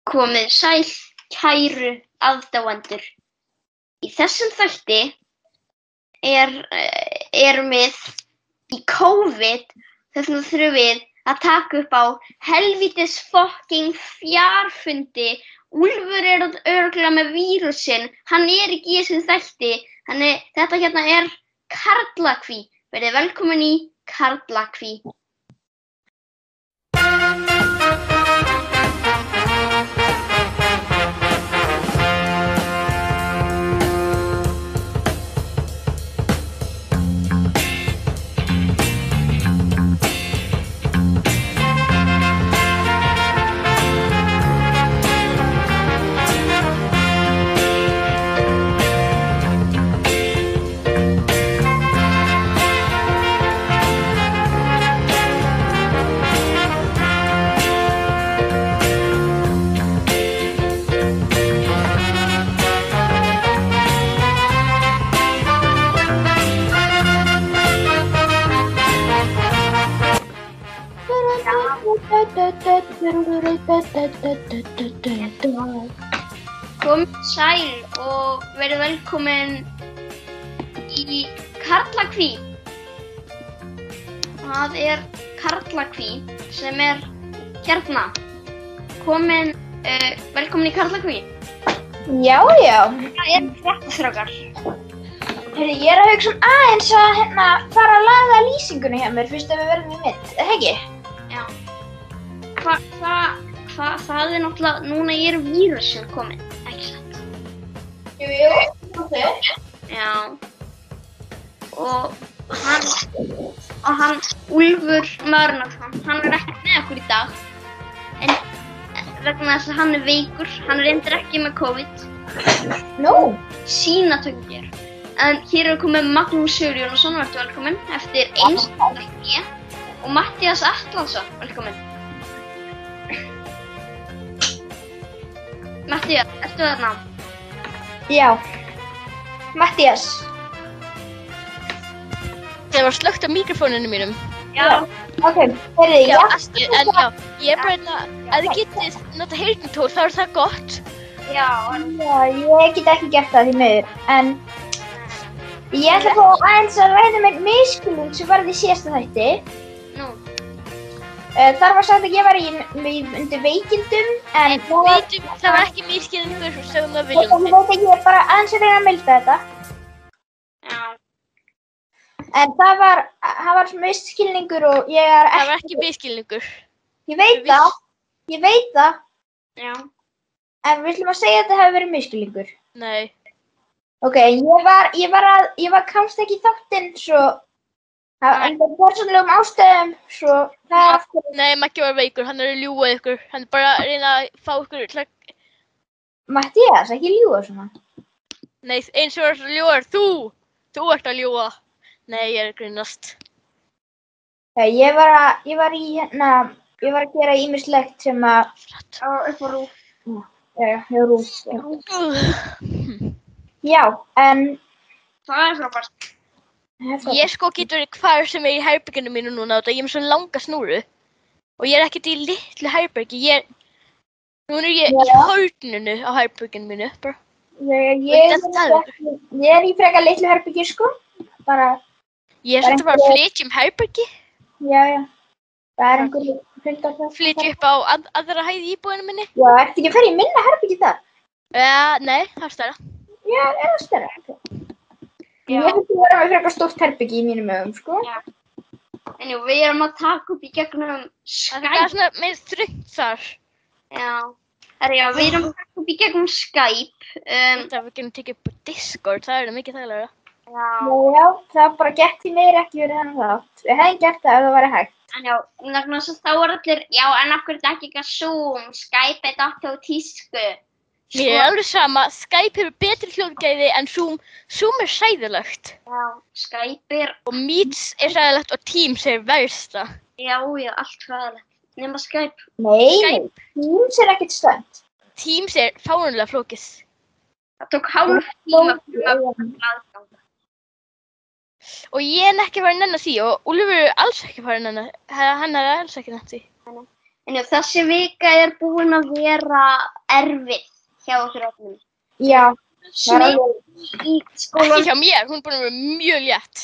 Komið sæl, kæru aðdáendur. Í þessum þætti erum við í COVID, þess vegna þurfum við að taka upp á helvítis fucking fjarfundi. Úlfur örugglega með vírusinn, hann ekki í þessum þætti, þannig þetta hérna Karlakví. Verið velkomin í Karlakví. Komið sæl og verið velkomin í Karlakví. Það Karlakví sem hérna. Velkomin í Karlakví. Já. Það fréttastrákar. Heyrðu, ég að hugsa aðeins að fara að laga lýsingunni hjá mér fyrst við verðum í mynd, ekki? Já. Það náttúrulega, núna vírusinn kominn, ekki satt? Jú, okay. Já. Og hann Úlfur Mörnarsson, hann ekki með okkur í dag. En vegna þess að hann veikur, hann reyndar ekki með COVID. Nú? Sýnatöngir. En hér komið Magnús Sigurjónsson, vertu velkominn, eftir einstaklega. Og Matthías Atlason, velkominn. Matthías, ertu þarna? Já. Matthías. Það var slökkt á mikrofóninu mínum. Já. Ok, heyrðu, ég bara að þið getið nota heyrnartól, þá það gott. Já, ég get ekki gert það því miður, en ég ætla að fá aðeins að ræða með misskilning sem varð í síðasta þætti. Nú. Þar var sagt að ég var undir veikindum, en Það var ekki misskilningur sem sögum að viljum. Ég veit ekki, ég bara aðeins að reyna að milda þetta. Já. En það var misskilningur og ég ekki... Það var ekki misskilningur. Ég veit það. Já. En við ætlum að segja að þetta hefur verið misskilningur. Nei. Ok, ég komst ekki í þáttinn, svo... Það var persónulegum ástæðum, svo það aftur... Nei, Maggi var veikur, hann að ljúga ykkur. Hann bara að reyna að fá ykkur til að... Matthías, ekki ljúga svona. Nei, eins og að ljúga þú! Þú ert að ljúga. Nei, ég að grínast. Ég var að gera ýmislegt sem að... Upp á Rúf. Já, Rúf. Já, en... Það frábært. Ég getur verið hvar sem í herberginu mínu núna og ég með svo langa snúru. Og ég ekkert í litlu herbergi, Núna ég í horninu á herberginu mínu, bara. Ég í frekar litlu herbergi, sko. Bara... Ég svolítið bara að flytja herbergi. Já. Það einhverju fylgdar það. Flytja upp á aðra hæð í íbúðinu minni. Já, ertu ekki að fara í minna herbergi þar? Nei, það stærra. Já, það stærra, ok. Ég myndi vera með frekar stórt herbergi í mínum augum, sko. Já. En við að taka upp í gegnum Skype. Það svona meira þröngt þar. Já. Við að taka upp í gegnum Skype. Það við getum tekið upp á Discord, það mikið þægilegra. Já, það bara gekk því meira ekki verið hann þátt. Við hefðum gert það ef það væri hægt. En já, þá allir, en af hverju þetta ekki Zoom, Skype dott á tísku. Mér alveg sama, Skype hefur betri hljóðgæði en Zoom sæðilegt. Já, Skype og Meets sæðilegt og Teams versta. Já, allt sæðilegt. Nema Skype. Nei, Teams ekkert stönd. Teams fáránlega flókið. Það tók hálf tíma fyrir aðgang. Og ég ekki farið að nenna því og Úlfur alls ekki farið að nenna. Hann alls ekki nennt því. En já, þessi vika búin að vera erfið hjá okkur öllum. Já, var alveg, Í Ekki skólanum. hjá mér, hún er búin að vera mjög létt.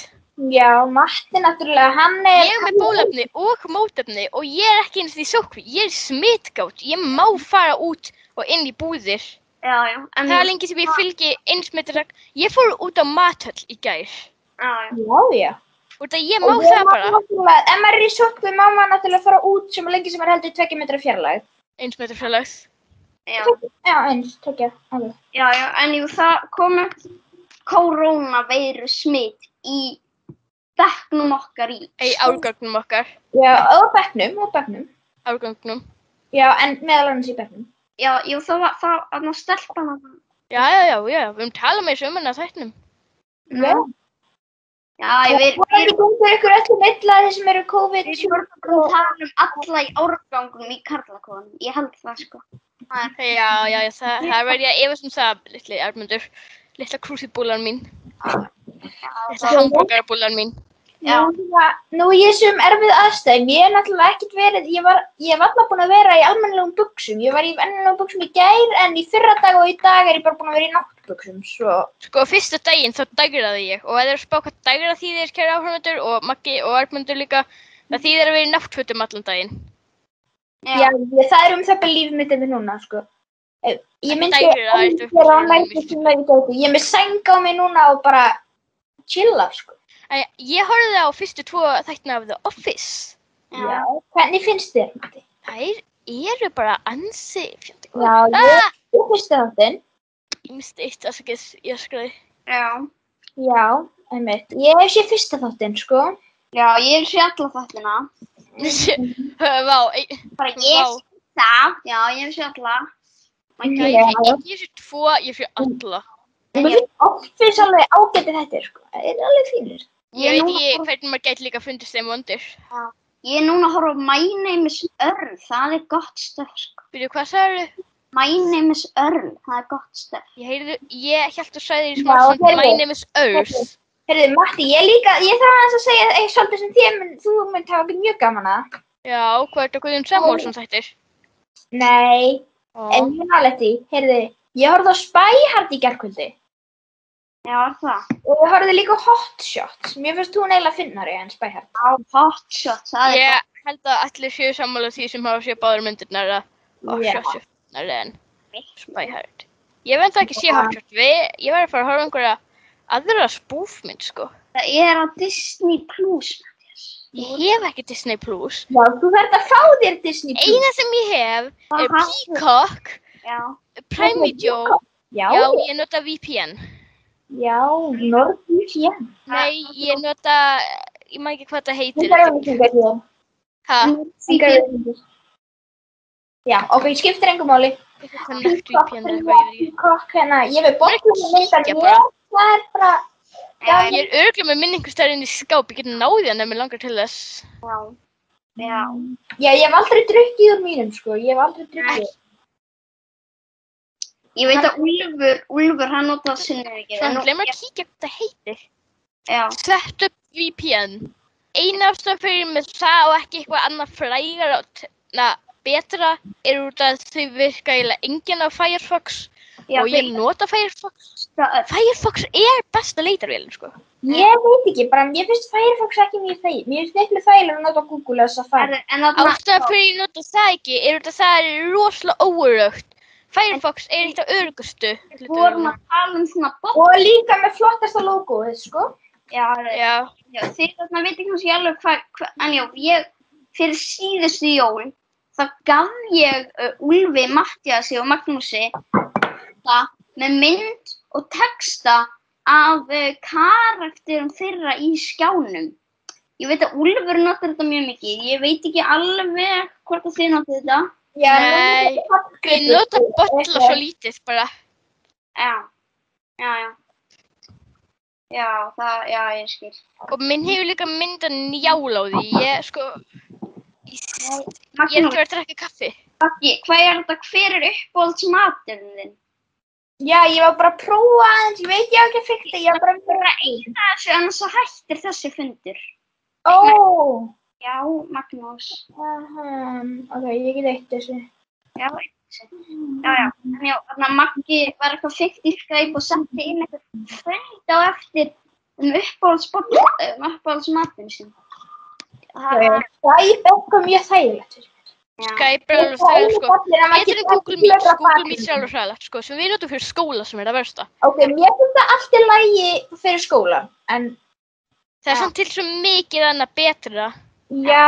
já, Matti náttúrulega, hann Ég er með bólefni og mótefni og ég er ekki eins og því sókví. Ég er smitgátt. Ég má fara út og inn í búðir. Já, já. En Það er lengi sem ég fylgi einsmittirag. Ég fór út á mathöll í gær. já, já. Já, já. Út að ég má Og ég það má bara. náttúrulega, ef maður er í sótkví, má maður náttúrulega fara út sem lengi sem maður heldur 2 metra fjarlægð. Einsmittirfræðlags. Já, Já, eins, tökja, alveg. já, já. En jú, það komu korónaveiru smitt í bekknum okkar í. Í árgangnum okkar. Já, og bekknum. Árgangnum. Já, en meðal annars í bekknum. Já, jú, það var að stelpan að það. Já. Við höfum talað með þessu að þættinum. Já. Já, ég Og það gengur ykkur öllum illa þeir sem eru COVID. Við vorum að tala alla í árgangunum í karlakofanum. Ég held það, sko. Já, það verði að efast það, litli Armundur. Litla krúsibúlan mín. Litla hamburgerabúlan mín. Já. Nú ég sem erfið aðstæðum, ég hef náttúrulega ekkert verið, ég hef alltaf búin að vera í almennilegum buxum. Ég var í almennilegum buxum í gær, en í fyrra dag og í dag er ég bara búin að vera í náttbuxum, svo. Sko, fyrsta daginn þá dagraði ég og ef þeir eru að spá hvað dagra þýðir, kæri áhörfundur og Maggi og Armundur líka, það þýðir að vera í náttfötum allan daginn. Já, það er það bara líf mitt yfir núna, sko. Ég myndi Dagra, það ertu að ég er með sæng á mig núna og bara chilla, sko. Ég horfði á fyrstu 2 þættina af The Office. Já. Hvernig finnst þér, Matti? Þær eru bara ansi fjandi góð. Já, ég finnst þáttinn. Ég misti eitt, ég öskraði. Já. Já, einmitt. Ég hef séð fyrsta þáttinn, sko. Já, ég sé alla þættina. Vá, Bara ég sé það. Já, ég sé alla. ég sé 2, ég sé alla. Mér finnst Office alveg ágæti þetta, sko. Það er alveg fínir. Ég veit ekki hvernig maður gæti líka fundist þeim vondir. Ég er núna að horfa á My Name is Earl. Það er gott stöf, sko. Byrju, hvað sagðirðu? My Name is Earl. Það er gott stöf. Ég hélt að sagði í smá sem My Name is Earth. Heyrðu, Matti, ég þarf aðeins að segja svolítið sem þú mynd hafa mjög gaman að. Já, hvað er þetta Guðjón Samúelsson þættir? Nei, en ég nálega því. Heyrðu, ég horfði á Spy Hard í gærkvöldi. Já, það. Og ég horfði líka á Hot Shots. Mér finnst hún eiginlega finnari en Spy Hard. Já, Hot Shots. Það er Ég held að allir séu sammála því sem hafa séð báðar myndirnar að Hot Shots er en Spy Hard. Ég veit það ekki sé Hot Shots. Ég verði að fara að horfa einhverja aðra spúfmynd, sko. Það er á Disney Plus, Mattias. Ég hef ekki Disney Plus. Já, þú verður að fá þér Disney Plus. Eina sem ég hef er Peacock, Já. Prime Video. Já, Já, ég nota VPN. já, NordVPN. Nei, ég nota, ég maður ekki hvað það heitir. Engar auðvitað hér. Hæ? Engar auðvitað. Já, ok, skiptir engum máli. Eitthvað nögt VPN eða eitthvað, ég veit ekki. Peacock, hérna, ég vil bóttum að mynda Kíkja mér. bara. Það er bara, Ég er örugglega með minningu stærri inn í skáp, ég get náði hann ef mér langar til þess. Já. Já. já, ég hef aldrei drukkið úr mínum, sko. Ég hef aldrei drukkið. Ég veit að Úlfur, hann notar sinni ekki. Svo hann glemur að kíkja hvað það heitir. Já. Sett upp VPN. Eina ástæðan fyrir með það og ekki eitthvað annað frægara og betra er út að þau virka eiginlega enginn á Firefox. Já, Og ég nota Firefox. Firefox er besta leitarvélin, sko. Ég veit ekki, bara mér finnst Firefox ekki mjög þægilegt. Mér finnst miklu þægilegra að nota Google eða Safari. Ástæðan fyrir ég nota það ekki er út að það er rosalega óöruggt. Firefox er eitt af örugustu. Við vorum að tala svona bot. Og líka með flottasta logoið, sko. Já. Já. Þið þarna veit ekki kannski alveg hvað, en já, fyrir síðustu jól, þá gaf ég Úlfi, Mattiasi og Magnúsi það með mynd og texta af karakterum þeirra í skjánum. Ég veit að Úlfur notar þetta mjög mikið. Ég veit ekki alveg hvort þið notar þetta. Já, Nei, ég nota bolla svo lítið bara. Já. Já, ég skil. Og minn hefur líka mynda njál á því. Ég er ekki verið að drekka kaffi. Maggi, hvað er þetta? Hver er uppáhaldsmaturinn þinn? Já, ég var bara að prófa aðeins, ég veit ég ekki að fikta, ég var bara að Þessu, annars svo hættir þessi fundur. Ó, Já, Magnús. Ok, ég get eitt þessu. Já, já. En já, þannig að Maggi var eitthvað fyrkt í Skype og setti inn eitthvað fund á eftir uppáhaldsmatinn sinn. Skype er eitthvað mjög þægilegt. Skype er alveg þægilegt, sko. Betur en Google Meet. Google Meet er alveg þægilegt, sko. Sem við notum fyrir skóla sem það versta. Ok, mér finnst það allt í lagi fyrir skóla, en... Það samt til svo mikið annað betra. Já,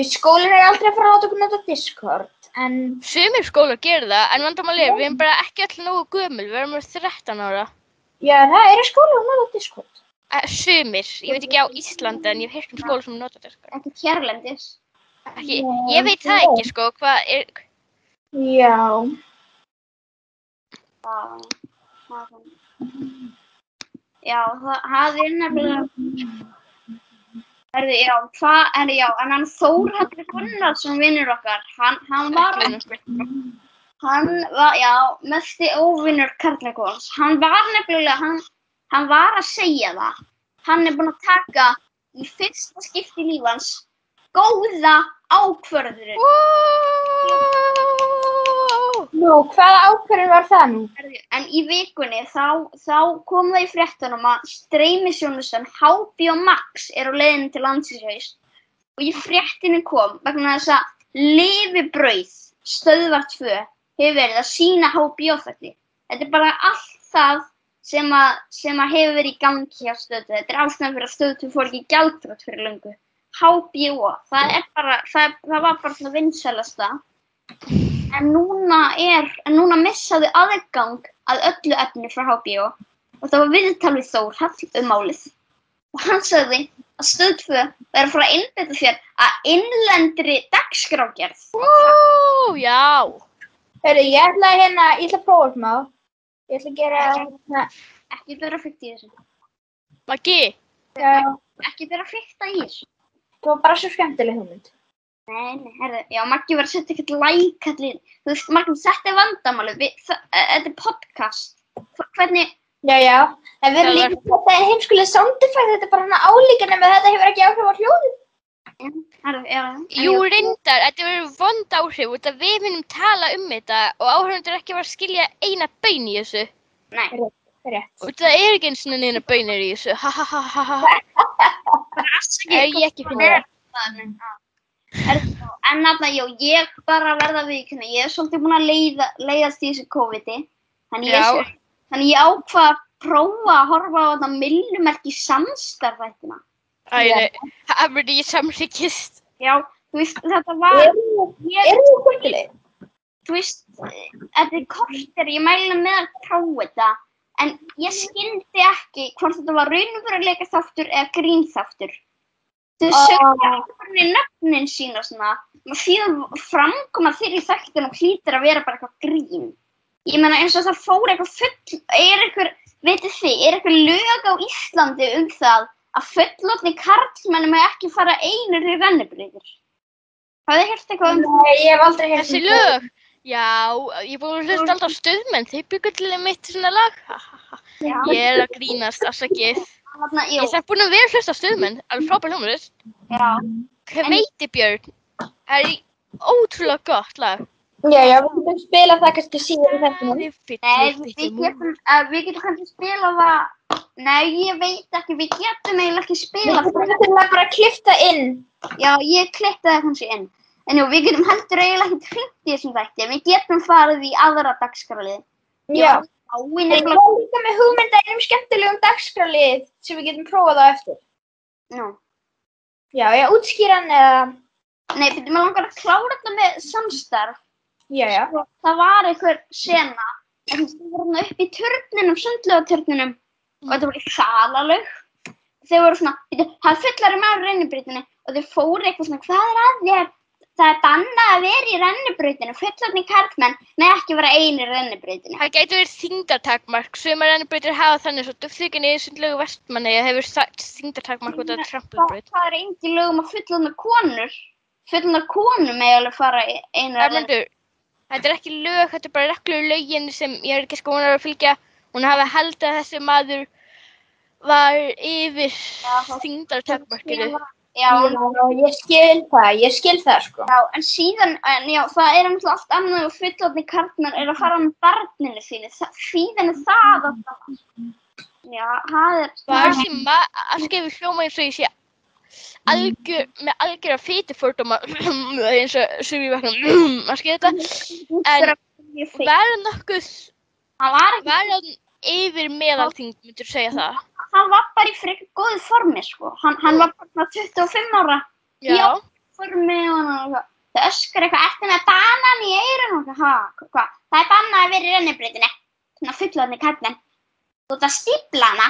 skólinn aldrei að fara að láta okkur nota Discord, en... Sumir skólar gerir það, en vandamálið við erum bara ekki öll nógu gömul, við erum 13 ára. Já, það skólar að nota Discord. Sumir, ég veit ekki á Íslandi, en ég hef heyrt skóla sem nota Discord. Ekki hérlendis. Ég veit það ekki, sko, hvað er... Já. Já, það nefnilega... En hann Þórhallur Gunnarsson vinnur okkar, hann var, mesti óvinnur karlakons. Hann var nefnilega, hann var að segja það. Hann búinn að taka í fyrsta skipti í lífi hans góða ákvörðun. Nú, hvaða ákvörðun var það nú? En í vikunni þá kom það í fréttunum að streymisþjónustan HBO Max á leiðinni til landsins og í fréttinni kom vegna þess að Lifibrauð Stöðvar 2 hefur verið að sýna HBO-þætti. Þetta bara allt það sem að hefur verið í gangi hjá Stöð 2. Þetta ástæðan fyrir að Stöð 2 fór ekki í gjaldþrot fyrir löngu. HBO, það var bara svona vinsælasta. En núna missaðu aðgang að öllu efni frá HBO og það var viðtal við Þórhall málið. Og hann sagði að Stöð 2 væri að fara að einbeita sér að innlendri dagskrárgerð. Já. Hörru, ég ætla að prófa smá. Ég ætla að gera Ekki vera að frykta í þessu. Maggi? Já. Ekki vera að frykta í þessu. Það var bara svo skemmtileg hugmynd. Nei, já, Maggi var að setja eitthvað like-allir. Þú veist, Maggi, þetta vandamálið. Þetta podcast. Hvernig... Já. En við erum líka þetta heimskulega soundeffekt. Þetta bara álíka nema þetta hefur ekki áhrif á hljóðið. Já. Jú, reyndar. Þetta verður vond áhrif út að við munum tala þetta og áhrifundur ekki var að skilja eina baun í þessu. Nei. Rétt. Og það ekki eins og neina baunir í þessu. Ég ekki finna það. En þarna, ég bara verða viðurkenna, ég svolítið búin að leiðast í þessu COVID-i. Þannig ég ákvað að prófa að horfa á þetta myllumerki samstarfættina. Það verði ég samþykkist. Já, þú veist, þetta var... Er það kortileg? Þú veist, þetta korter, ég mæli með að prófa þetta. En ég skildi ekki hvort þetta var raunveruleika þáttur eða grínþáttur. Þau sögðu hvernig nöfnin sín og svona. Maður framkoma þeirri þættin og hlýtur að vera bara eitthvað grín. Ég meina eins og það fór eitthvað vitið þið, eitthvað lög á Íslandi það að fullorðnir karlmenn megi ekki fara einir í rennibrautir. Hafið þið heyrt eitthvað það? Nei, ég hef aldrei heyrt þessi lög. Já, ég búið að hlusta alltaf á Stuðmenn, þeir byggu til mitt svona lag. Ég að grínast, afsakið. Ég er búin að vera að hlusta á Stuðmenn, alveg frábær hljómur. Já. Hveitibjörn, það ótrúlega gott lag. Já, við getum spilað það kannski síðan í þettinum. Nei, við getum kannski spilað það. Nei, ég veit ekki, við getum eiginlega ekki spilað það. Við getum bara að klipta inn. Já, ég klippti það kannski inn. En jú, við getum heldur eiginlega ekki hringt í þessum þætti. Við getum farið í aðra dagskrárlið. Já. En ég var líka með hugmynda skemmtilegum dagskrárlið sem við getum prófað á eftir. Nú. Já, ég útskýra hann eða... Nei, við langar að klára þetta með samstarf. Já. Það var einhver sena. Það var upp í turninum, sundlaugaturninum. Og þetta voru salalög. Þau voru svona, það fullari maður rennibrautinni. Og þau fóru eitthvað svona, hvað að þér? Það bannað að vera í rennibrautinu. Fullorðnir karlmenn með ekki vera einir í rennibrautinni. Það gæti verið þyngdartakmark. Sumar rennibrautir hafa þannig svo Dufþykjunni í sundlaugu Vestmannaeyja hefur þyngdartakmark út af trampolbraut. Það engin lög að fullorðnar konur megi alveg fara í einu rennibrautinni. Þetta ekki lög, þetta bara reglulögin sem ég ekki sko hún að fylgja. Hún hafi haldið að þessi maður var yfir þyngdartakmarkinu. Já, ég skil það, sko. já, en síðan, já, það er náttúrulega allt annað og fullorðnir karlmenn að fara með barninu sínu. Síðan það alltaf. Já, það er... Bara sem að skefur hljóma eins og ég sé með algjöra fitufordóma eins og Suðurvegna að skilja þetta. En var nokkuð, var hann yfir meðalþyngd, myndir þú segja það? Hann var bara í frekar góðu formi, sko. Hann var bara 25 ára. Já. Formi og hann það öskar eitthvað eftir með banan í eyrun og hvað? Það er bannað að vera í rennibrautinni. Svona fullorðnir karlmenn. Þú ert að stífla hana.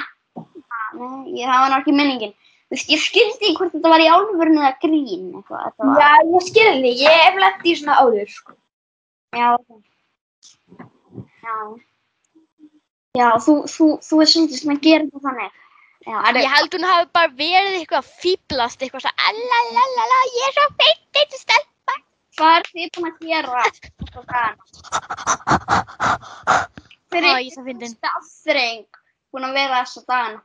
Nei, það var náttúrulega ekki menningin. Þú veist, ég skildi ekki hvort þetta var í alvörinu eða grín eitthvað. Já, ég skildi. Ég hef lent í svona áður, sko. Já. Já. Já, þú er svolítið sem að gera þetta þannig. Já, Ég held hún hafi bara verið eitthvað að fíblast, eitthvað svo allalalala, ég er svo feitt, þetta stelpa. Hvað er þið búin að gera þetta dagana? Ég er svo fyndin. Afþreying búin að vera þessa dagana.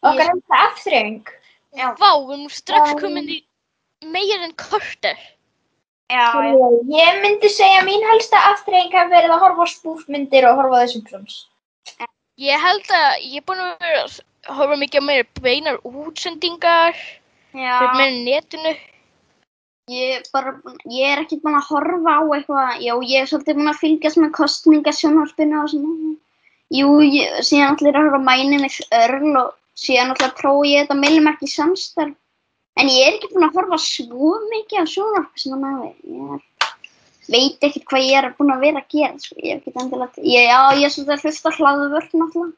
Okkar er þetta afþreying. Já. Vá, við erum strax komin í meira en korter. Já. Ég myndi segja að mín helsta afþreying hafi verið að horfa á spúfmyndir og horfa á The Simpsons. Ég held að ég er búin að vera að horfa mikið á meira beinar útsendingar, meira netinu. Ég er ekki búin að horfa á eitthvað, ég er svolítið búin að fylgjast með kosningasjónvarpinu og svona. Síðan allir að horfa á Mæni með Örl og síðan allir að prófa ég þetta Millimerki samstarf. En ég er ekki búin að horfa svo mikið á sjónvarpi sem ég veit ekkert hvað ég er búin að vera að gera, sko. Ég hef ekki endilega... ég er svolítið að hlusta hlaðvörp náttúrulega.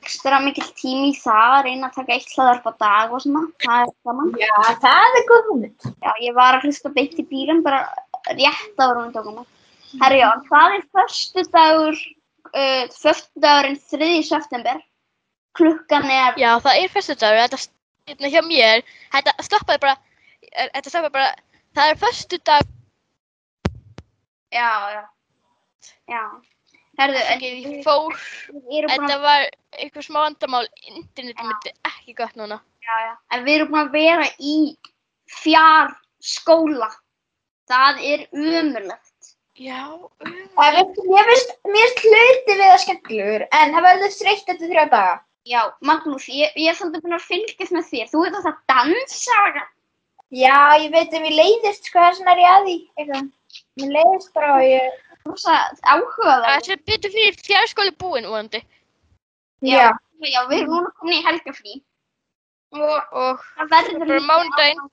Ekstra mikil tími í það, reyna að taka 1 hlaðvörp á dag og svona. Það er gaman. Já, það er góð hugmynd. Já, ég var að hlusta beint í bílum, bara rétt áður hún tókum mig. Herjón, það er föstudagurinn 3. september. Klukkan er... Já, það er föstudagur, þetta hjá mér, þetta stoppaði bara, það er föstudag. Já. Herðu, Ég fór, þetta var eitthvað smá vandamál, internetið myndi ekki gott núna. Já. En við erum búin að vera í fjarskóla. Það er ömurlegt. Já, Mér finnst hluti við það skemmtilegur, en það verður þreytt eftir 3 daga. Já, Magnús, ég er svolítið búin að fylgjast með þér. Þú ert að dansa. Já, ég veit að mér leiðist, sko, þess vegna er ég að því, eitthvað. Mér leiðist bara og ég... Rosa áhugaverð. það er betur fyrir fjarskóli búin, vonandi. Já, við erum núna komin í helgafrí. Og það verður bara mánudaginn.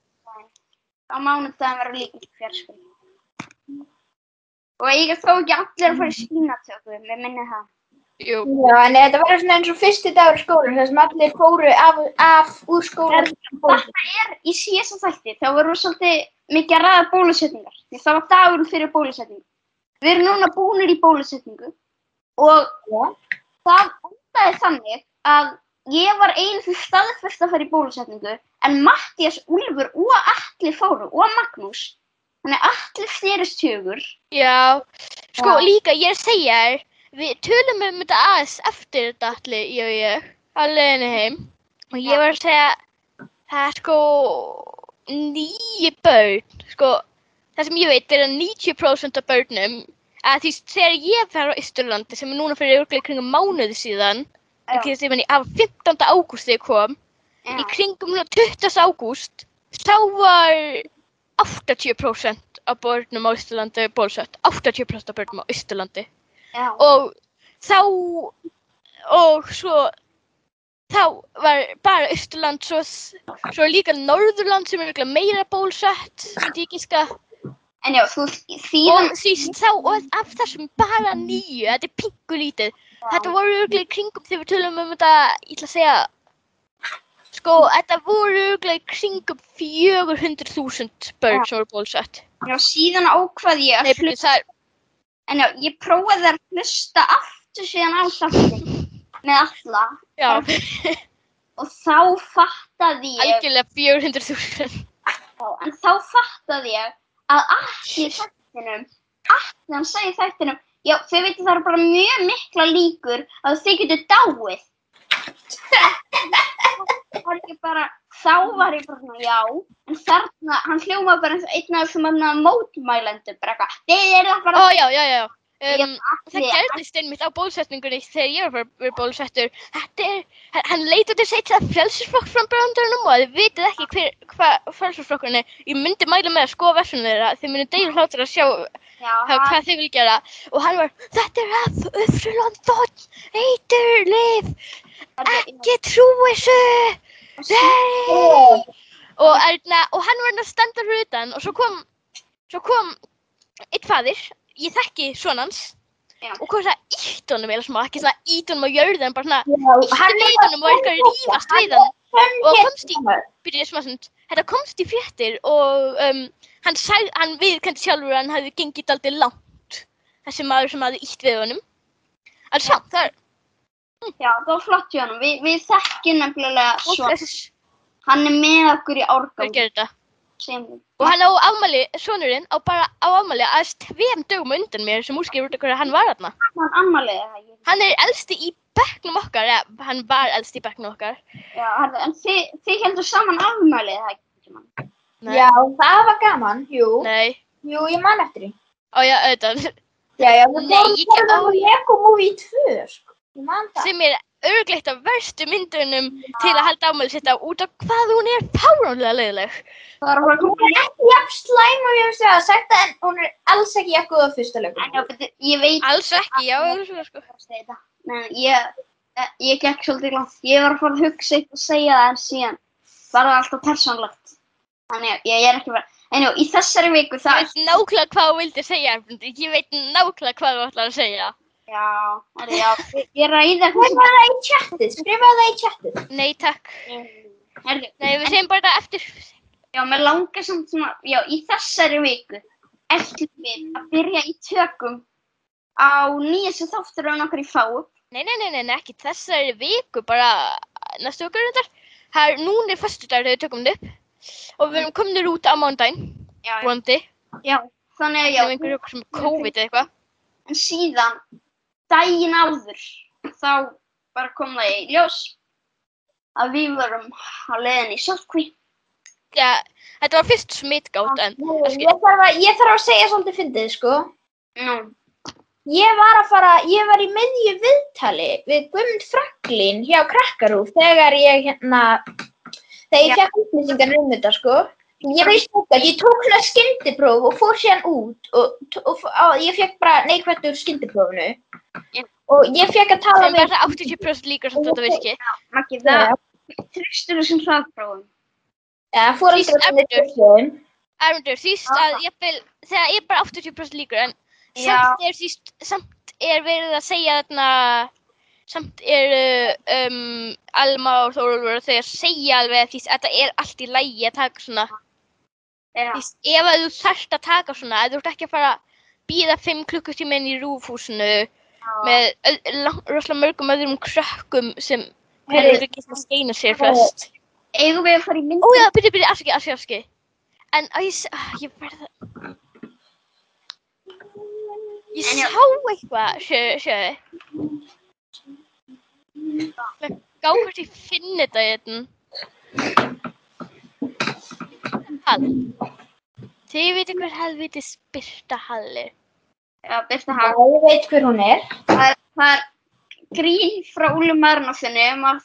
Á mánudaginn verður líka ekki fjarskóli. Og ég er þó ekki allir að fara í sýnatöku, við minnum það. Jú. Já, en þetta var svona eins og fyrsti dagur í skólanum, þar sem allir fóru úr skólanum. Þetta er í síðasta þætti, þá voru svolítið mikið að ræða bólusetningar. Því það var dagurinn fyrir bólusetningu. Við erum núna búnir í bólusetningu og það endaði þannig að ég var einu fyrir staðfest að fara í bólusetningu en Matthías, Úlfur og Atli fóru og Magnús. Þannig Atli snerist hugur. Já, sko líka ég er að segja þér, við tölum þetta aðeins eftir þetta Atli, ég og ég, á leiðinni heim. Og ég var að segja, það er sko 9 börn, sko, það sem ég veit er að 90% af börnum, að því þegar ég fer á Austurlandi, sem er núna fyrir örugglega kringum mánuði síðan, því að af 15. ágúst þegar ég kom, í kringum 20. ágúst, þá var 80% af börnum á Austurlandi bólusett, 80% af börnum á Austurlandi. Og þá var bara Austurland, svo líka Norðurland sem er meira bólusett, myndi ég giska. En já, síðan... Og af þessum bara 9, þetta er pinkulítið. Þetta voru örugglega í kringum þegar við tölum þetta, ég ætla að segja, sko, þetta voru örugglega í kringum 400.000 börn sem voru bólusett. Já, síðan ákvað ég að hlusta... En já, ég prófaði að hlusta aftur síðan á þáttinn með alla. Já. Og þá fattaði ég... Algjörlega 400.000. Já, en þá fattaði ég að Atli hann sagði í þættinum, já, þau veitir það eru bara mjög mikla líkur að þau getur dáið. var ég bara, þá var ég bara svona, já, en þarna, hann hljómaði bara eins og einn af þessum mótmælendum, bara eitthvað, þið eru það bara... Ó, já. Það gerðist einmitt á bólusetningunni þegar ég var bólusettur. Hann leit út að frelsisflokk frambjóðendurnum og þið vitið ekki hvað frelsisflokkurinn er. Ég myndi mæla með að skoða versunum þeirra, þið myndi deila hlátur að sjá hvað þið vil gera. Og hann var, þetta að Öðruland þótt, eiturlyf, ekki trú þessu, nei! Og hann var að standa fyrir utan og svo kom einn faðir. Ég þekki sonans og kom það ítt honum eða smá, ekki svona ítt honum á jörðu en bara svona ítt honum og eitthvað rífast við hann og þetta komst í fréttir og hann viðurkenndi sjálfur að hann hafði gengið dálítið langt þessi maður sem hafði ítt við honum en samt það Já, það var flott hjá honum, við þekkjum nefnilega svona hann með okkur í árgang og hann á afmæli, sonurinn á afmæli aðeins 2 dögum undan mér sem útskýrir út af hverju hann var þarna. Hann elsti í bekknum okkar, eða hann var elsti í bekknum okkar. Já, en þið heldur saman afmæli, það ekki? Já, það var gaman, jú. Nei. Jú, ég man eftir því. Ó já, auðvitað. Já, við vorum Lego Movie 2, sko. Ég man það. Sem örugglega af verstu myndunum til að halda afmæli sitt á út af hvað hún fáránlega leiðileg. Hún ekki jafn slæm og ég veist að sagt en hún alls ekki jafn góð á fyrsta lögum. Ég veit... Alls ekki, já, sko. Nei, ég gekk svolítið langt. Ég var að fara að hugsa eitthvað og segja það en síðan var það alltaf persónulegt. Þannig ég er ekki bara... En í þessari viku það... Ég veit nákvæmlega hvað þú vildi segja, ég veit nákvæmlega hvað þú ætlar að segja. Já, ég ræði Skrifaðu það í chatið. Nei, takk. Nei, við segjum bara þetta eftir. Já, mér langar samt svona, já, í þessari viku ætlum við að byrja í tökum á nýjastu þáttur og nokkur í fáu. Nei, ekki þessari viku, bara næstu viku þetta. Núna föstudagur þegar við tökum þetta upp og við erum komin út á mánudaginn, vonandi. Já, þannig að já. Það einhverju okkur sem COVID eða eitthvað. En síðan, daginn áður, þá bara kom það í ljós að við vorum á leiðinni í sóttkví. Já, þetta var fyrst smitgátt en... Ég þarf að segja svolítið fyndið, sko. Nú. Ég var í miðju viðtali við Guðmund Franklín hjá Krakkarúf þegar ég fekk upplýsingar þetta, sko. Ég veist þetta, ég tók svona skyndipróf og fór síðan út og ég fekk bara neikvætt úr skyndiprófinu. Og ég fekk að tala við... Sem verða 80% líkur sem þetta virki. Já, Maggi, það tristur þessum hraðprófum. Já, Ermundur, síst að þegar ég bara 80% líkur en samt verið að segja þarna samt Alma og Þórólfur og þegar segja alveg að þetta allt í lagi að taka svona ef þú þarft að taka svona ef þú ert ekki að fara að bíða 5 klukkutíma inn í rúfhúsinu með rosalega mörgum öðrum krökkum sem hefur ekki að skeina sér flest. Eigum við að fara í myndin? Ó já, byrju, afski. En ég verða... Ég sá eitthvað, sjöðu. Gá hvort ég finn þetta hérna. Hall. Þið veitir hver helvítis Birta Hall er. Já, Birta Hall. Já, ég veit hver hún er. Það er grín frá Úlfi Marnósinni að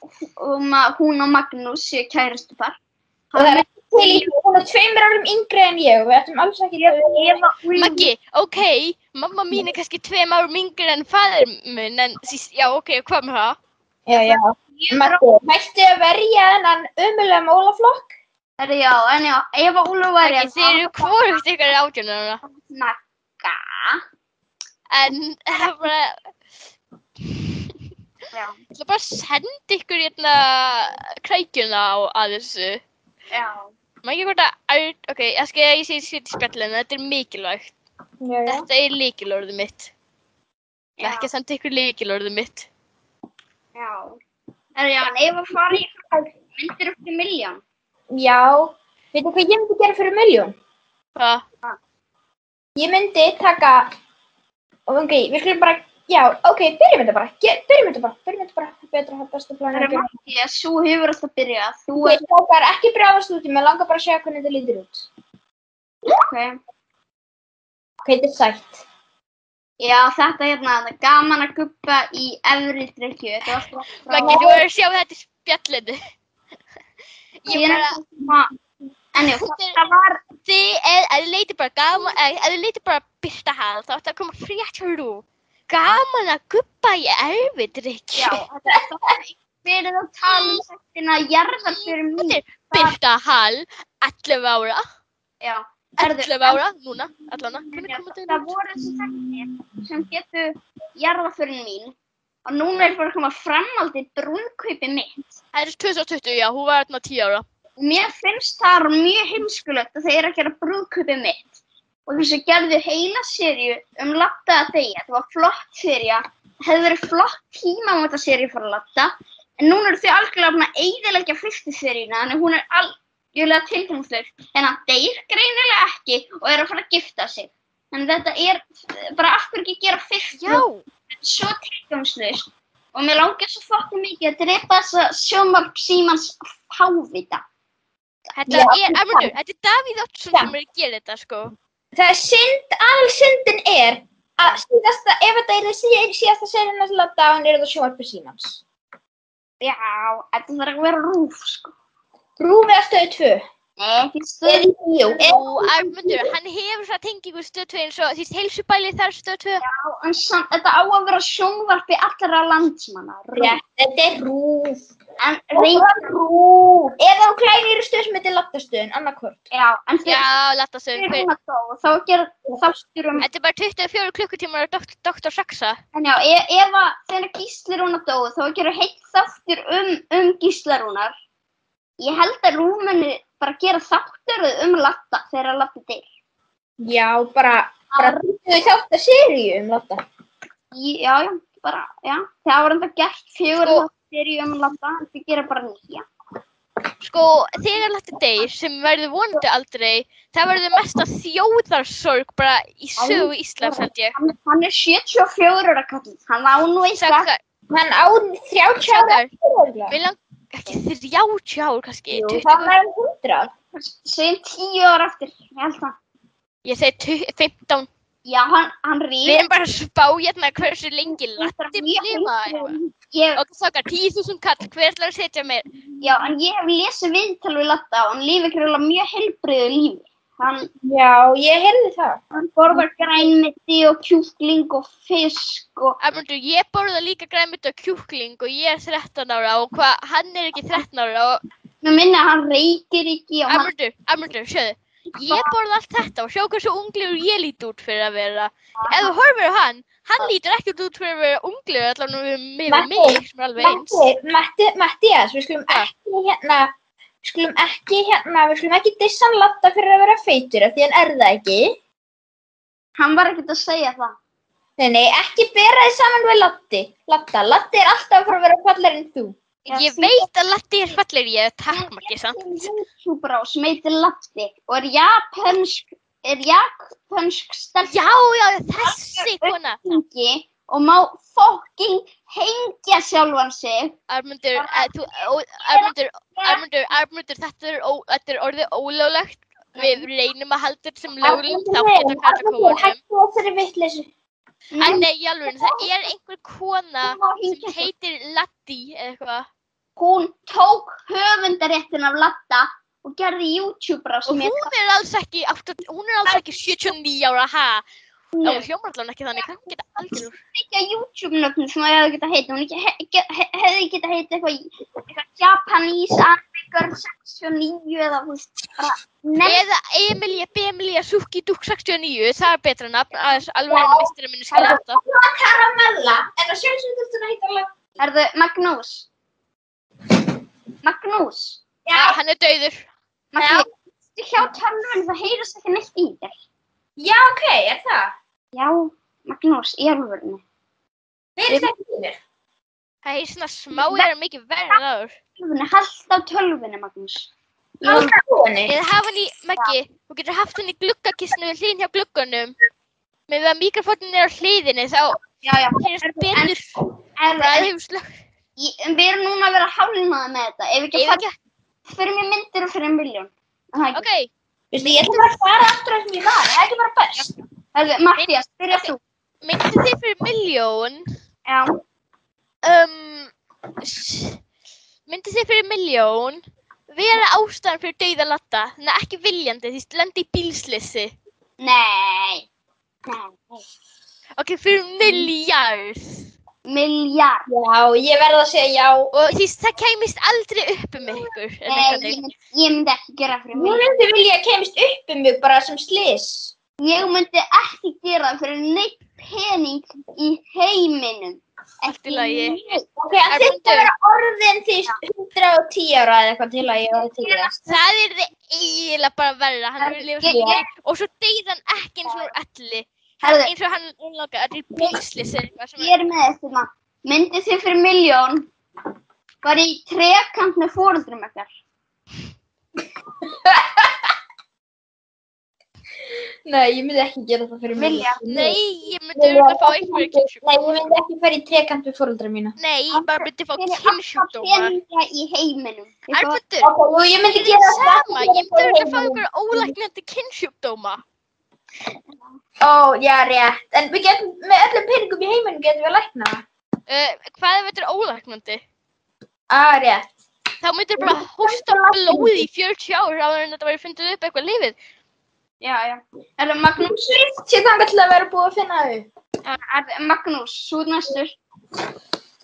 hún og Magnús séu kærustupar. Og það er ekki til í hún er 2 árum yngri en ég og við ættum alls ekki Maggi, ok, mamma mín er kannski 2 árum yngri en faðir minn en já, ok, hvað með það? Já. Maggi, hættu að verja þennan ömurlega mólaflokk? Já, en já, ef að Úlfi væri Maggi, þið eru hvorugt ykkar 18 ára. Magga. En það er bara... Ég ætla bara að senda ykkur hérna krækjuna að þessu. Já. Má ekki hvort að... Ok, ég sé í spjallinu, þetta er mikilvægt. Já. Þetta er lykilorðið mitt. Ég ætla ekki að senda ykkur lykilorðið mitt. Já. En ef að fara í myndir upp til 1 milljón. Já. Veitu hvað ég myndi gera fyrir 1 milljón? Hvað? Ég myndi taka... Ok, við skulum bara Já, ok, byrjum þetta bara. Byrjum þetta bara. Betra að hafa bestu Það planið að gera. Matthías, þú hefur alltaf byrjað. Þú Ég tókar ekki brjáðast út í mig, langar bara að sjá hvernig þetta lítur út. ok. Ok, þetta er sætt. Já, þetta hérna, það er gaman að gubba í efri drykkju. Þetta var strax frá... Maggi, þú verður að sjá þetta í spjallinu. Ég bara... En jú, þetta var... Ef þið leitir bara gaman, ef þið leitir bara Birta Hall, þá ætti að koma frétt hjá þú. Gaman að gubba í erfidrykkju. Já, þetta var verið að tala þettina jarðarförum mín. Þetta er Birta Hall, 11 ára. Já. 11 ára, núna, allana. Það voru þessi þettir sem getur jarðarförum mín. Og núna er bara að koma framhaldið brúðkaupi mitt. Það er 2020, já, hún var þarna 10 ára. Mér finnst það mjög heimskulegt að þeir eru að gera brúðkaupi mitt. Og þessu gerðu heila seríu Latta að deyja. Það var flott sería. Það hefði verið flott tímamótaseríu fyrir Latta. En núna eru þau algjörlega búin að eyðileggja fyrstu seríuna. Þannig hún er algjörlega tilgangslaus. En hann deyr greinilega ekki og er að fara að gifta sig. En þetta er bara af hverju ekki gera fyrstu. Já. Svo tilgangslaus. Og mér langar svo fokkin mikið að drepa þessa sjónvarp símans fávita. Þetta er Davíð Oddsson sem er að gera þetta, sko. Það er synd, alsyndin er að síðasta, ef þetta er síðasta seríun að Latta, hann er það sjónvarpið Símans. Já, þetta þarf að vera RÚV, sko. RÚV eða Stöð 2? Nei, ekki Stöð 2. Jú, Armundur, hann hefur svona tengingu Stöð 2 eins og því heilsubælið þar Stöð 2. Já, en þetta á að vera sjónvarpi allra landsmanna. rétt, þetta er RÚV. En RÚV. Eða þú klænir í stöð sem heitir Lattastöðin, annarkvort. Já, en Já, Lattastöðin. hún að dó, þá gera þáttur Þetta er bara 24 klukkutímar af Dr. Saxa. En já, ef þegar Gísli Rúnar dó, þá gera heill þáttur Gísla Rúnar. Ég held að Rúmeni bara gera þáttur Latta þegar Latta deyr. Já, bara byrjuðu þátt að seríu Latta. Já, bara, já. Það var enda gert 4 seríu Latta, en þau gera bara 9. Sko, þegar Latta deyr, sem verður vonandi aldrei, það verður mesta þjóðarsorg bara í sögu Íslands, held ég. Hann er 74 ára kall. Hann á nú eitthvað. Hann á 30 ára. Við langar ekki 30 ár, kannski. Jú, það var 100. Segjum 10 ára eftir, ég held það. Ég segi 15. Já, hann Við erum bara að spá hérna hversu lengi Latti lifa. Og þakkar 10.000 kall, hver ætlar að setja mér? Já, en ég hef lesið viðtal við Latta og hann lifir greinilega mjög heilbrigðu lífi. Já, ég heyrði það. Hann borðar grænmeti og kjúkling og fisk og... Armundur, ég borða líka grænmeti og kjúkling og ég er 13 ára og hann er ekki 13 ára og... Nú minna, hann reykir ekki og Armundur, sjöðu. Ég borða allt þetta og sjá hversu unglegur ég líti út fyrir að vera. Ef þú horfir á hann lítur ekki út fyrir að vera unglegur allavega með mig sem er alveg eins. Matthías, við skulum ekki dissa Latta fyrir að vera feitur af því hann er það ekki. Hann var ekkert að segja það. Nei, ekki bera þið saman við Latta. Latti er alltaf að fara að vera fallegri en þú. Ég veit að Latti er fallegri, ég takk Maggi samt. YouTuber sem heitir Latti og er japansk stelpa. Já, þessi kona. Og má fucking hengja sjálfan sig. Armundur, þetta er orðið ólöglegt. Við reynum að halda þetta sem löglegt þá geta kannski að koma honum. Hættu þessari vitleysu. En nei, í alveg, það er einhver kona sem heitir Latti eða eitthvað. Hún tók höfundaréttin af Latta og gerði YouTubera sem og hún er alls ekki 79 ára, og hljómar allavega ekki þannig, hann geta algjörður. Ekki að YouTube-nöfnum sem það hefði getað heita, hún hefði getað heita eitthvað Japanese Anime 69 eða þú veist, bara nefn. Eða Emilia Suki Duk 69, það er betra nafn, alveg henni mistur að minni skilja þetta. Það var Karamella, en að sjálfsögðu þetta heita Latta. Herðu, Magnús. Já, hann er dauður. Magnús, hjá tölvunni, það heyrist ekki neitt í þér. Já, ok, er það? Já, Magnús, í alvörunni. Heyrist ekki í þér? Það er svona smá mikið verið en áður. Halda á tölvunni, Magnús. Halda á henni? Eða hafa hann í, Maggi, þú getur haft hann í gluggakistinu við hliðin hjá glugganum. Með að mikrofónin er á hliðinni, þá Já. Heyrist betur. En Það hefur slökkt. við erum núna að vera hálnaði með þetta. Ef ekki Ef að ekki. fara fyrir mér myndir og fyrir 1 milljón. Ok, Veistu, ég ætla bara að fara aftur að sem ég var. Það er ekki bara best. Mattías, byrja þú. myndið þið fyrir 1 milljón, Já. myndið þið fyrir 1 milljón vera ástæðan fyrir dauða Ladda, þannig að ekki viljandi, því lendi í bílslysi. Nei. Ok, fyrir miljard. Miljard. Já, ég verð að segja já. Og því það kæmist aldrei upp ykkur. Nei, ég myndi ekki gera fyrir Ég miljard. myndi vilja að kemist upp mig bara sem slys. Ég myndi ekki gera fyrir neitt pening í heiminum. Allt í lagi. Ok, en þetta vera orðin því 110 ára eða eitthvað til að ég var til það. Það er eiginlega bara verra, hann verður lifað svo lengi. Og svo deyði hann ekki eins og úr elli. Herðu. Eins og hann einloka, þetta er bílslysi eitthvað sem Ég er með þetta. Myndi þið fyrir 1 milljón bara í trekant með foreldrum ykkar? Nei, ég myndi ekki gera það fyrir mig. Miljard. Nei, ég myndi auðvitað fá einhverju Nei, kynnsjúkdóma. ég myndi ekki fara í trekant við fóreldra mína. Nei, ég bara myndi fá Fyrir alla kynnsjúkdóma. peninga í heiminum. Arnmundur, Ok, jú, ég myndi það gera er sama, ég myndi auðvitað fá einhverju ólæknandi kynnsjúkdóma. Ó, já, rétt. En við getum, með öllum peningum í heiminum getum við að lækna það. Hvað ef þetta er ólæknandi? Rétt. Þá myndir bara hósta blóð í 40 ár áður en þetta væri fundið upp eitthvað lífið. Já. Magnús, Sér þangað til að vera búið að finna það upp. Magnús, þú ert næstur.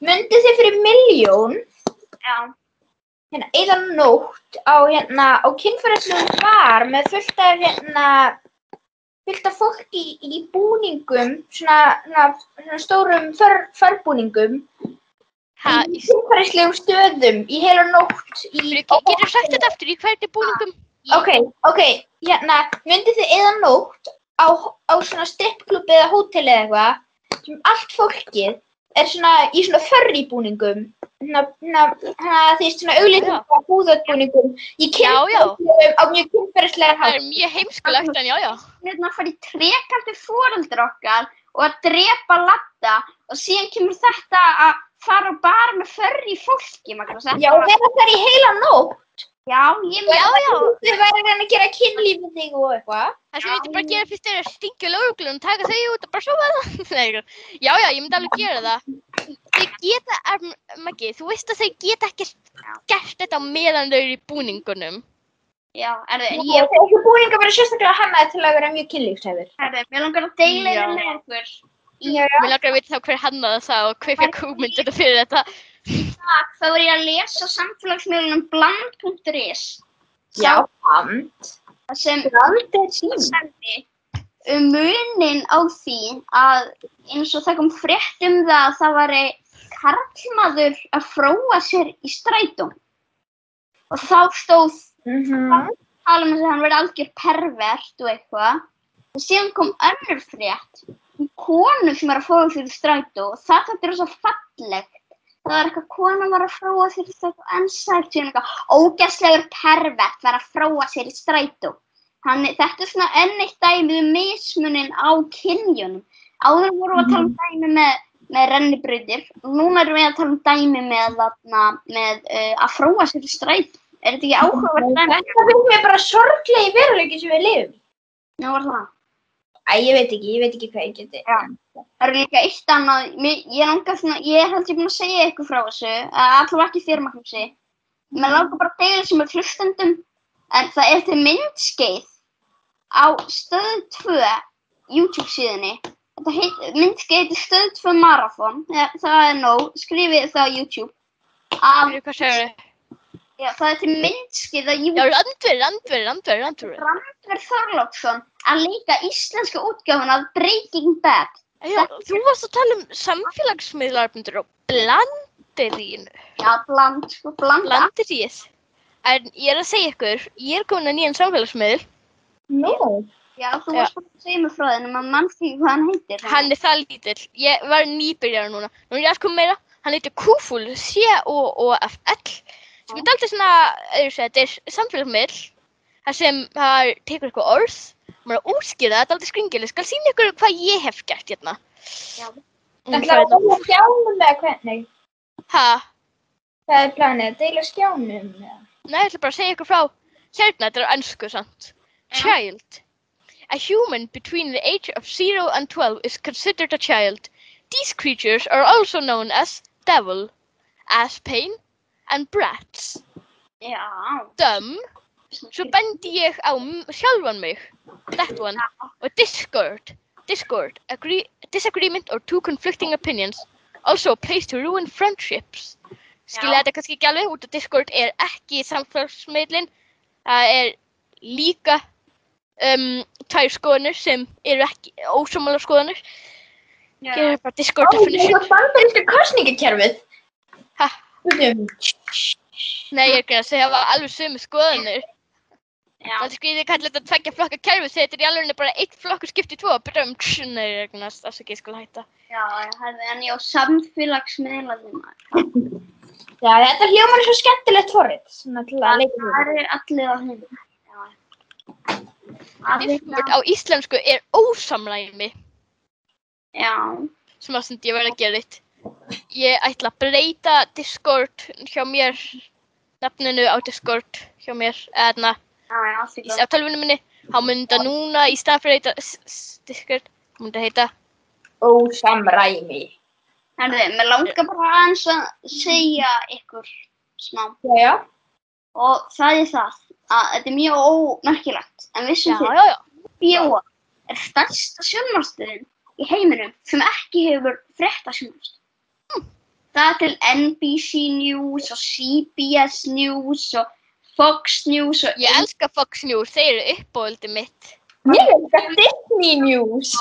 Myndi þið fyrir 1 milljón Já. eða nótt á kynferðislegum bar með fullt af fólki í búningum, svona stórum förbúningum, í kynferðislegum stöðum í heila nótt. Getur sagt þetta aftur í hvernig búningum? Ok, myndi þið eða nótt á svona strippklúbbi eða hóteli eða eitthvað, sem allt fólkið er svona í svona furry-búningum, því svona auglýsingar búðarbúningum, á mjög kynferðislegan Það hátt. er mjög heimskulegt en já. Við erum að fara í trekant við foreldra okkar og að drepa Ladda og síðan kemur þetta að fara bara með furry fólki, Magnús. Já, vera þar í heila nótt. Já, ég myndi. Þið væri að reyna að gera kynlíf með þig og eitthvað. Það sem ég myndi bara gera fyrst er að stingja lögreglunum, taka þau út og bara sofa það. Já, ég myndi alveg gera það. Þau geta, Maggi, þú veist að þau geta ekki gert þetta meðan þau eru í búningunum. Já, Þessi búningar verður sérstaklega hannaði til að vera mjög kynlífshæfur. Mér langar að deila þetta með ykkur. Mér langar að vita þá hver hannaði það og hver fekk hugmyndina fyrir þetta. Þá er ég að lesa samfélagsmiðlunum bland.is. Já, bland. Það sem Bland er sín. sendi munin á því að eins og það kom frétt það að það væri karlmaður að fróa sér í strætó. Og þá stóð tala um þess að hann verið algjör pervert og eitthvað. Og síðan kom önnur frétt konu sem er að fróa sér í strætó og það er svo fallegt. Það var eitthvað kona var að fróa sér í strætó en sætt síðan eitthvað ógeðslegur pervert var að fróa sér í strætó. Þetta er svona enn eitt dæmi mismunin á kynjunum. Áður vorum við að tala dæmi með rennibrautir og núna erum við að tala dæmi með að fróa sér í strætó. Er þetta ekki áhugavert dæmi? Þetta finnst mér bara sorglega í veruleiki sem við lifum. Já, var það? Ég veit ekki hvað ég geti. Já. Það eru líka eitt annað, ég er held ég búin að segja ykkur frá þessu, allavega ekki þér Magnúsi. Mér langar bara að deila þessu með hlustendum, en það er til myndskeið á Stöð 2 YouTube síðunni. Myndskeið heitir Stöð 2 Marathon, það er nóg, skrifið það á YouTube. Hvað segir þau? Já, það er til myndskeið á YouTube. Já, Randver. Randver Þorláksson að leika íslenska útgáfuna af Breaking Bad. Já, þú varst að tala samfélagsmiðlarpundur og Blandirínu. Já, blanda. Blandiríð. En ég er að segja ykkur, ég er komin að nýjan samfélagsmiðl. Nú? Já, þú varst bara að segja mig frá þennan, maður mann því hvað hann heitir. Hann er það lítill. Ég var nýbyrjar núna. Nú er ég að koma meira. Hann heitir Kúfúl, C-O-O-F-L. Sem er aldrei svona, þetta er samfélagsmiðl. Það sem það tekur eitthvað orð. Maður að útskýra það, þetta er aldrei skringileg. Skal sýna ykkur hvað ég hef gert hérna. Já. Það að deila skjánum eða hvernig? Ha? Það er planið að deila skjánum eða? Nei, ég ætla bara að segja ykkur frá. Hérna, þetta er ensku samt. Child. A human between the age of 0 and 12 is considered a child. These creatures are also known as devil, Aspain, and brats. Já. Dumb. Svo bendi ég á sjálfan mig, that one, og discord, disagreement or two conflicting opinions, also a place to ruin friendships. Skilja þetta kannski ekki alveg, út af Discord ekki samfélagsmiðlinn, það líka tvær skoðanir sem ekki ósammála skoðanir. Ég bara Discord definition. Það bandaríska kosningakerfið. Ha? Nei, ég ekki að segja það var alveg sömu skoðanir. Það skriðið kalla þetta tveggja flokka kerfi, þegar þetta í alveg bara einn flokkur skipt í tvo. Nei, það er ekki skil hætta. Já, en ég á samfélagsmiðlarnir. Já, þetta hljómar svo skemmtilegt forrit. Svona til að leika við. Það allir á henni. Discord á íslensku ósamræmi. Já. Sem að ég verði að gera þitt. Ég ætla að breyta Discord hjá mér, nafninu á Discord hjá mér, eða á tölvunum minni. Þá myndi það núna í stað fyrir að heita Discord, myndi það heita ósamræmi. Mér langar bara aðeins að segja ykkur smá. Já. Og það að þetta mjög ómerkilegt. En vissum þið, HBO stærsta sjónvarpsstöðin í heiminum sem ekki hefur fréttasjónvarpsstöð. Það til NBC News og CBS News og Fox News og... Ég elska Fox News, þeir uppáhaldið mitt. Ég elska Disney News.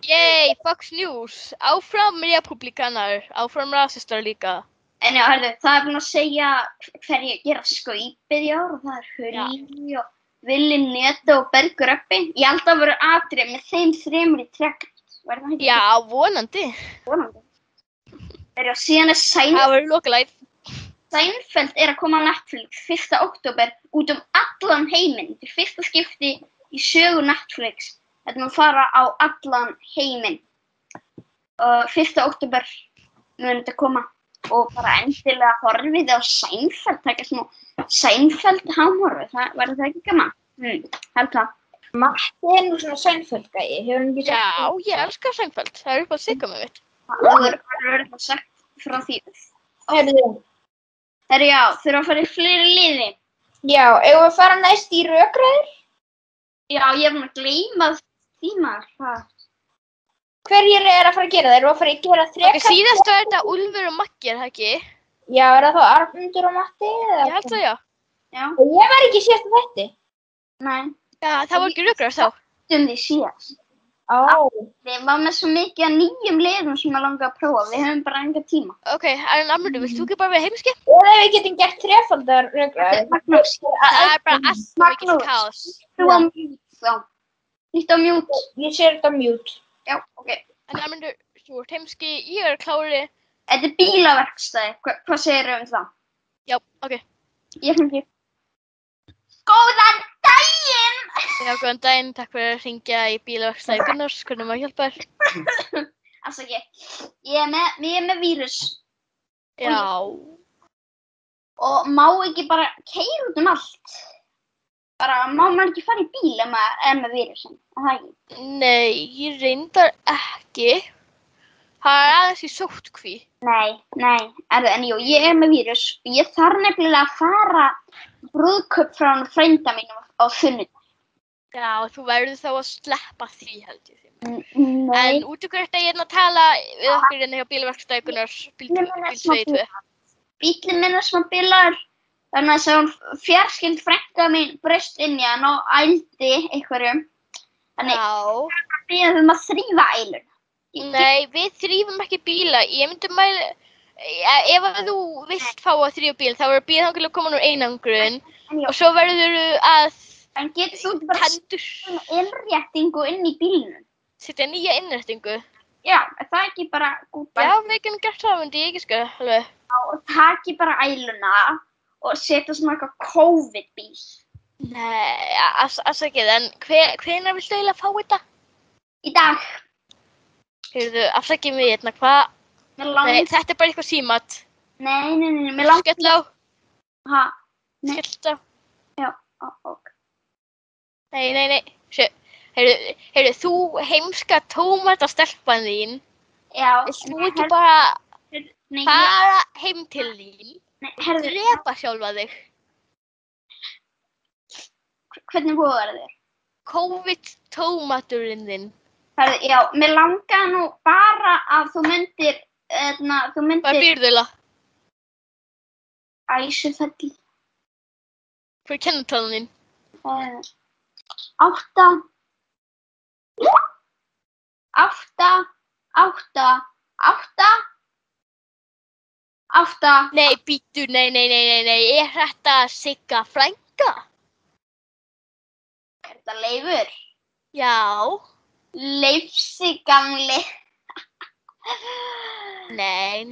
Yay, Fox News. Áfram republikanar, áfram rasistar líka. En já, það búin að segja hverju gera skaupið í ár og það Hulli og Villi Neto og Bergur Uppi. Ég held að vera atrið með þeim þremur í trekk. Já, vonandi. Síðan Seinfeld. Það verður lokalæð. Seinfeld að koma á Netflix 1. október út allan heiminn. Þetta fyrsta skipti í sögu Netflix. Þetta má fara á allan heiminn. 1. október mun þetta koma. Og bara endilega horfið á Seinfeld. Það smá Seinfeld hámorfi. Það verður það ekki gaman. Held það. Matti nú svona Seinfeld-gæi. Já, ég elska Seinfeld. Það upp á sigga með mitt. Það verður eitthvað sagt frá því. Já, þurfa að fara í fleiri liði. Já, eigum við að fara næst í rökræður? Já, ég búin að gleyma því maður. Hverjir að fara að gera það? Erum við að fara að gera þrekar? Síðast var þetta Úlfur og Maggi, það ekki? Já, það þá Arnmundur og Matti? Ég held það, já. Ég var ekki síðast af þetta. Nei. Já, það var ekki rökræður þá. Því síðast. Við varum með svo mikið af nýjum liðum sem ég langar að prófa. Við höfum bara enga tíma. Ok, Arnmundur, vilt þú ekki bara vera heimski? Eða við getum gert þrefaldar rökræður. Það er bara allt mikið kaos. Þú á mute þá. Nýtt á mute. Ég sé þetta á mute. Já, ok. En Arnmundur, þú ert heimski, ég klári. Þetta bílaverkstæði. Hvað segirðu það? Já, ok. Ég hringi. Góðan daginn! Já, góðan daginn. Takk fyrir að hringja í bílaverkstæði Gunnars. Hvernig má ég hjálpa þér? Afsakið. Ég er með vírus. Já. Og má ekki bara keyra út allt? Bara má maður ekki fara í bíl ef maður er með vírusin? Það ekki? Nei, ég reyndar ekki. Það er aðeins í sóttkví. Nei. En jú, ég er með vírus. Ég þarf nefnilega að fara brúðkaup frá frænda mínum á sunnudag. Já, þú verður þá að sleppa því, held ég. Nei. En út ykkur þetta ég að tala við okkur hjá bílaverkstæði Gunnars, bíl 2. Bíllinn minn er smá bilaður. Þannig að hún fjarskild frænka mín braust inn í hann og ældi einhverjum. Þannig að að þrífa æluna. Nei, við þrífum ekki bíla. Ég myndi mæla, ef þú vilt fá að þrífa bíl, þá verður bílþangil að koma úr einangrun og svo verður að en getur þú bara innréttingu inn í bílnum? Setja nýja innréttingu? Já, er það ekki bara gútt? Já, við getum gert það, myndi ég ekki sko, alveg. Já, og taki bara æluna og setja svona eitthvað COVID-bíl. Nei, afsakið, en hvenær viltu eiginlega fá þetta? Í dag. Heyrðu, afsakið mig hérna, hvað? Nei, þetta bara eitthvað símat. Nei, mér langar... Skell á. Ha? Nei. Skell á. Já, ok. Nei. Heyrðu, þú heimska tómatastelpan þín. Já. Vilt þú ekki bara Nei, fara heim til þín og Nei, drepa sjálfa þig? Hvernig búið þér? COVID-tómaturinn þinn. Já, mér langar nú bara að þú myndir, Hvað býrðu það? Æsufelli. Hver er kennitalan þín? 8 8 8 8 8. Nei, býttu, nei, er þetta Sigga frænka? Er þetta Leifur? Já. Leifsi gamli. Nei,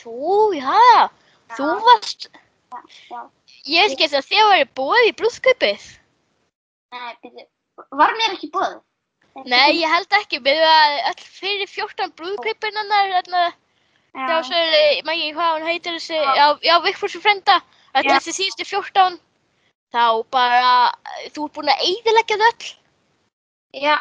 þú, já, þú varst, Já. ég veit ekki að þér væri búið í brúðkaupið. Nei, býttu, var mér ekki boðið? Nei, ég held ekki, við öll fyrir 14 brúðkaupin hennar, þá sagði, maður ekki hvað hún heitir þessi, já, Vigfús frænda, þessi síðustu 14, þá bara, þú ert búin að eyðileggja þau öll. Já,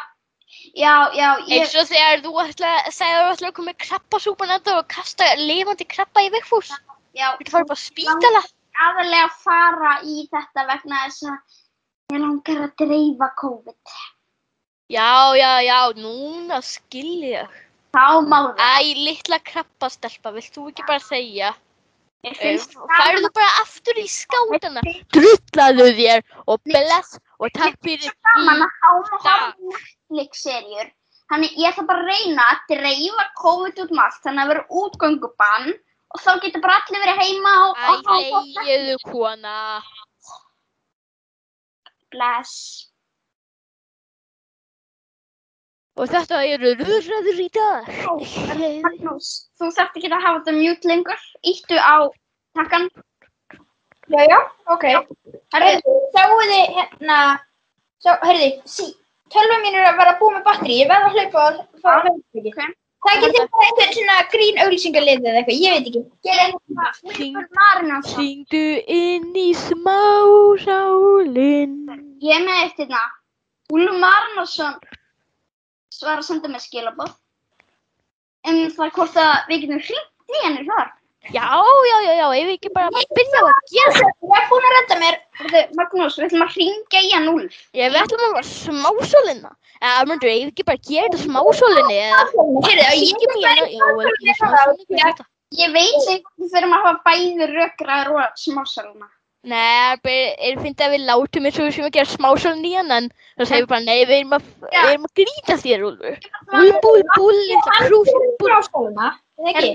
Eins og þegar þú sagði að koma með krabbasúpan og kasta lifandi krabba í Vigfús. Já. Þú fara bara að spítala. Aðalega að fara í þetta vegna þess að ég langar að dreifa COVID. Já, núna skil ég. Þá má það. Æ, litla krabbastelpa, vilt þú ekki bara segja? Færðu bara aftur í skátana. Drullaðu þér og bless og takk fyrir gaman að horfa Netflix-seríur. Þannig ég ætla bara að reyna að dreifa COVID út um allt, þannig að vera útgöngubann og þá getur bara allir verið heima og þegiðu, kona. Bless. Og þetta eru rúðræður í dag. Magnús, þú þarft ekki að hafa þetta mute lengur. Íttu á takkan. Já, ok. Sjáu þið hérna, tölva mín er að vera búið með batteri, ég verð að hlaupa og fara hlaupa. Okay. Það getur bara einhvern svona grín auglýsingarlið eða eitthvað, ég veit ekki. Hringdu inn í smásálinn. Ég er með eitt hérna. Úlfur Marnarsson var að senda mér skilaboð. Það hvort að við getum hringt í henni þar. Já, ef við ekki bara byrja að gera það. Ég er búin að redda mér. Magnús, við ætlum að hringja í hann Úlf. Við ætlum að vera smásálina. Ef við ekki bara gera þetta smásólinni eða... Ég veit sem við þurfum að hafa bæði rökræður og smásálina. Nei, ég finnst að við látum eins og við sem að gera smásálinn í hann, en þá segum við bara, nei, við erum að grýta þér, Úlfur. Smásálina, eða ekki?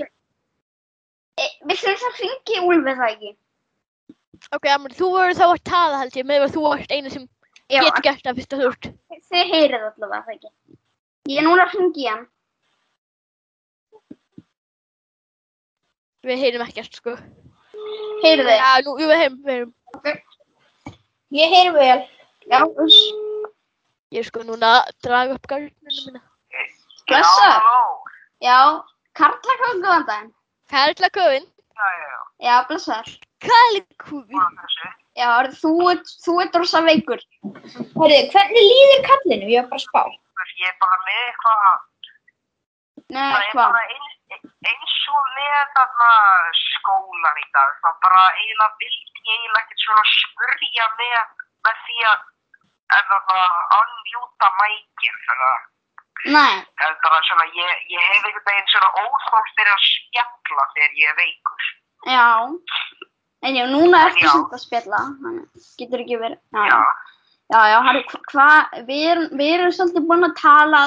Við þurfum að hringja í Úlf eða ekki? Ok, þú verður þá að tala held ég, með að þú ert eina sem getur gert það fyrst að þú ert. Þið heyrið allavega, það ekki? Ég er núna að hringja í hann. Við heyrum ekkert, sko. Heyrðu þið? Já, við heyrum. Okay. Ég heyri vel. Já, Ég er sko núna að draga upp gardinuna mína. Blessar. Já, Karlakóðin, góðan daginn. Karlakóðin? Já, blessar. Karlakóðin? Já, þú ert rosa veikur. Heyrðu, hvernig líður kallinu? Ég var bara að spá. Ég er bara með eitthvað... Nei, hvað? Eins og með þarna skólan í dag, þá bara eiginlega ekkert svona spurja með því að unmjúta mækinn, svona. Nei. Það er bara svona, ég hef einhvern veginn svona óþótt fyrir að spjalla þegar ég er veikur. Já. En já, núna ertu samt að spjalla, þannig getur ekki verið. Já, við erum svolítið búin að tala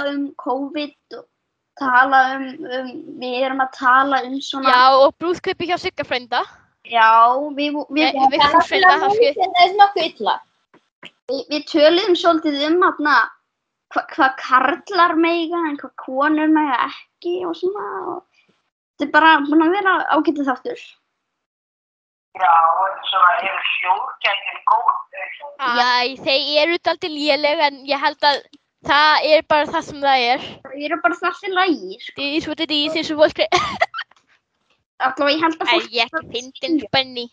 COVID og við erum að tala svona... Já, og brúðkaupi hjá Sigga frænda. Já, við nokkuð illa. Við töluðum svolítið hvað karlar mega en hvað konur mega ekki og svona. Þetta er bara búin að vera ágætið þáttur. Já, og svona eru hljóðgæðir góð. Já, þeir eru dálítið léleg en ég held að Það bara það sem það er. Það eru bara það sem lagi, sko. It is what it is, eins og fólk Allavega ég held að fólk... ég ekki fyndin, Benni?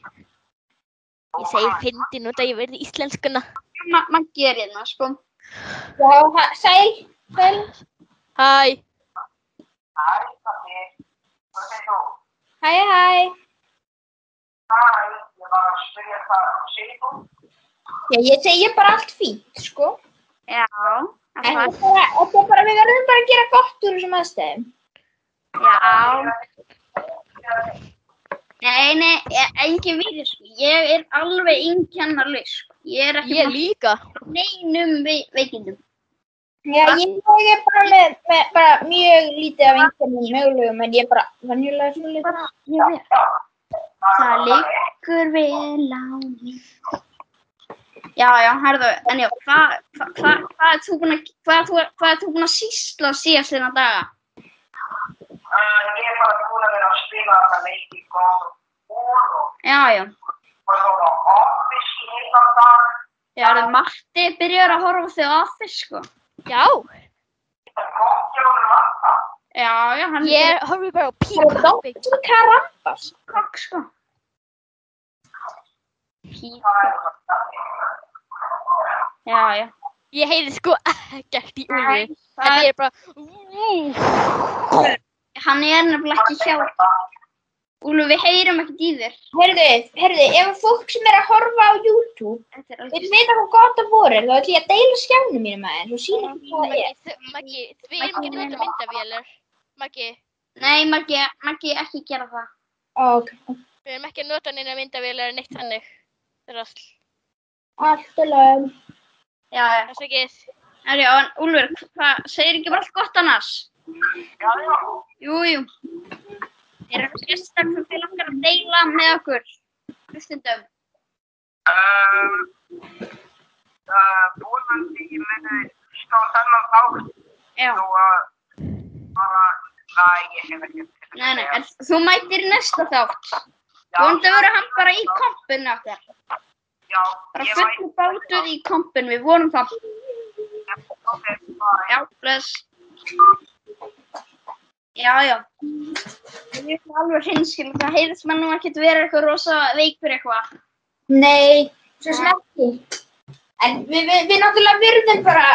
Ég segi fyndin út að ég verði íslenskuna. Maggi hérna, sko. Já, sæl. Hæ. Hæ, Patti. Hvað segir þú? Hæ. Hæ, ég var að spyrja hvað segir þú? Já, ég segi bara allt fínt, sko. Já. En við verðum bara að gera gott úr þessum aðstæðum. Já. Nei, engin vírus, sko. Ég er alveg einkennalaus, sko. Ég er ekki Ég líka. neinum veikindum. Já, ég er bara með bara mjög lítið af einkennum mögulegum, en ég er bara venjulega svona lítið. Það liggur vel á mig. Já, herðu, en já, hvað ert þú búin að sýsla síðast þennan daga? Ég er bara búin að vera að spila þetta leiki góð og Já. og svona Office í heilan dag. Já, Matti byrjar að horfa á þig á Office, sko. Já. Það er gott hjá honum alltaf. Já, hann Ég horfi bara á Það er Pípa. dóttir Karambas. kokk, sko. Já. Ég heyri sko ekkert í Úlfi. En ég er bara... Hann er nefnilega ekki hjá. Úlfur, við heyrum ekkert í þér. Heyrðu, ef fólk sem er að horfa á YouTube vil vita hvað gott að voru, þá ætlum ég að deila skjánum mínum aðeins og sína hvað það er. Maggi, við erum ekki nota myndavélar. Maggi, Nei, Maggi, ekki gera það. Ok, við erum ekki að nota neina myndavélar neitt þannig. Það er allt. allt er lögum. Já. Það er svo ekki... Já, en Úlfur, hvað, segir ekki bara allt gott annars? Já. Jú. Er eitthvað sérstaklega sem þið langar að deila með okkur? Hlustendum. Vonandi ég muni stá þennan þátt. Já. Ég hef ekki. Nei, en þú mætir í næsta þátt. Vonandi verður hann bara í kompinu okkar. Já, Bara fullu bátur í kompinu, við vorum það. Ok, bye. Já, bless. Já. Ég er alveg hreinskil, það heyrðist maður nú ekkert vera eitthvað rosa veikur eitthvað. Nei, svo sem ekki. En við náttúrulega virðum bara...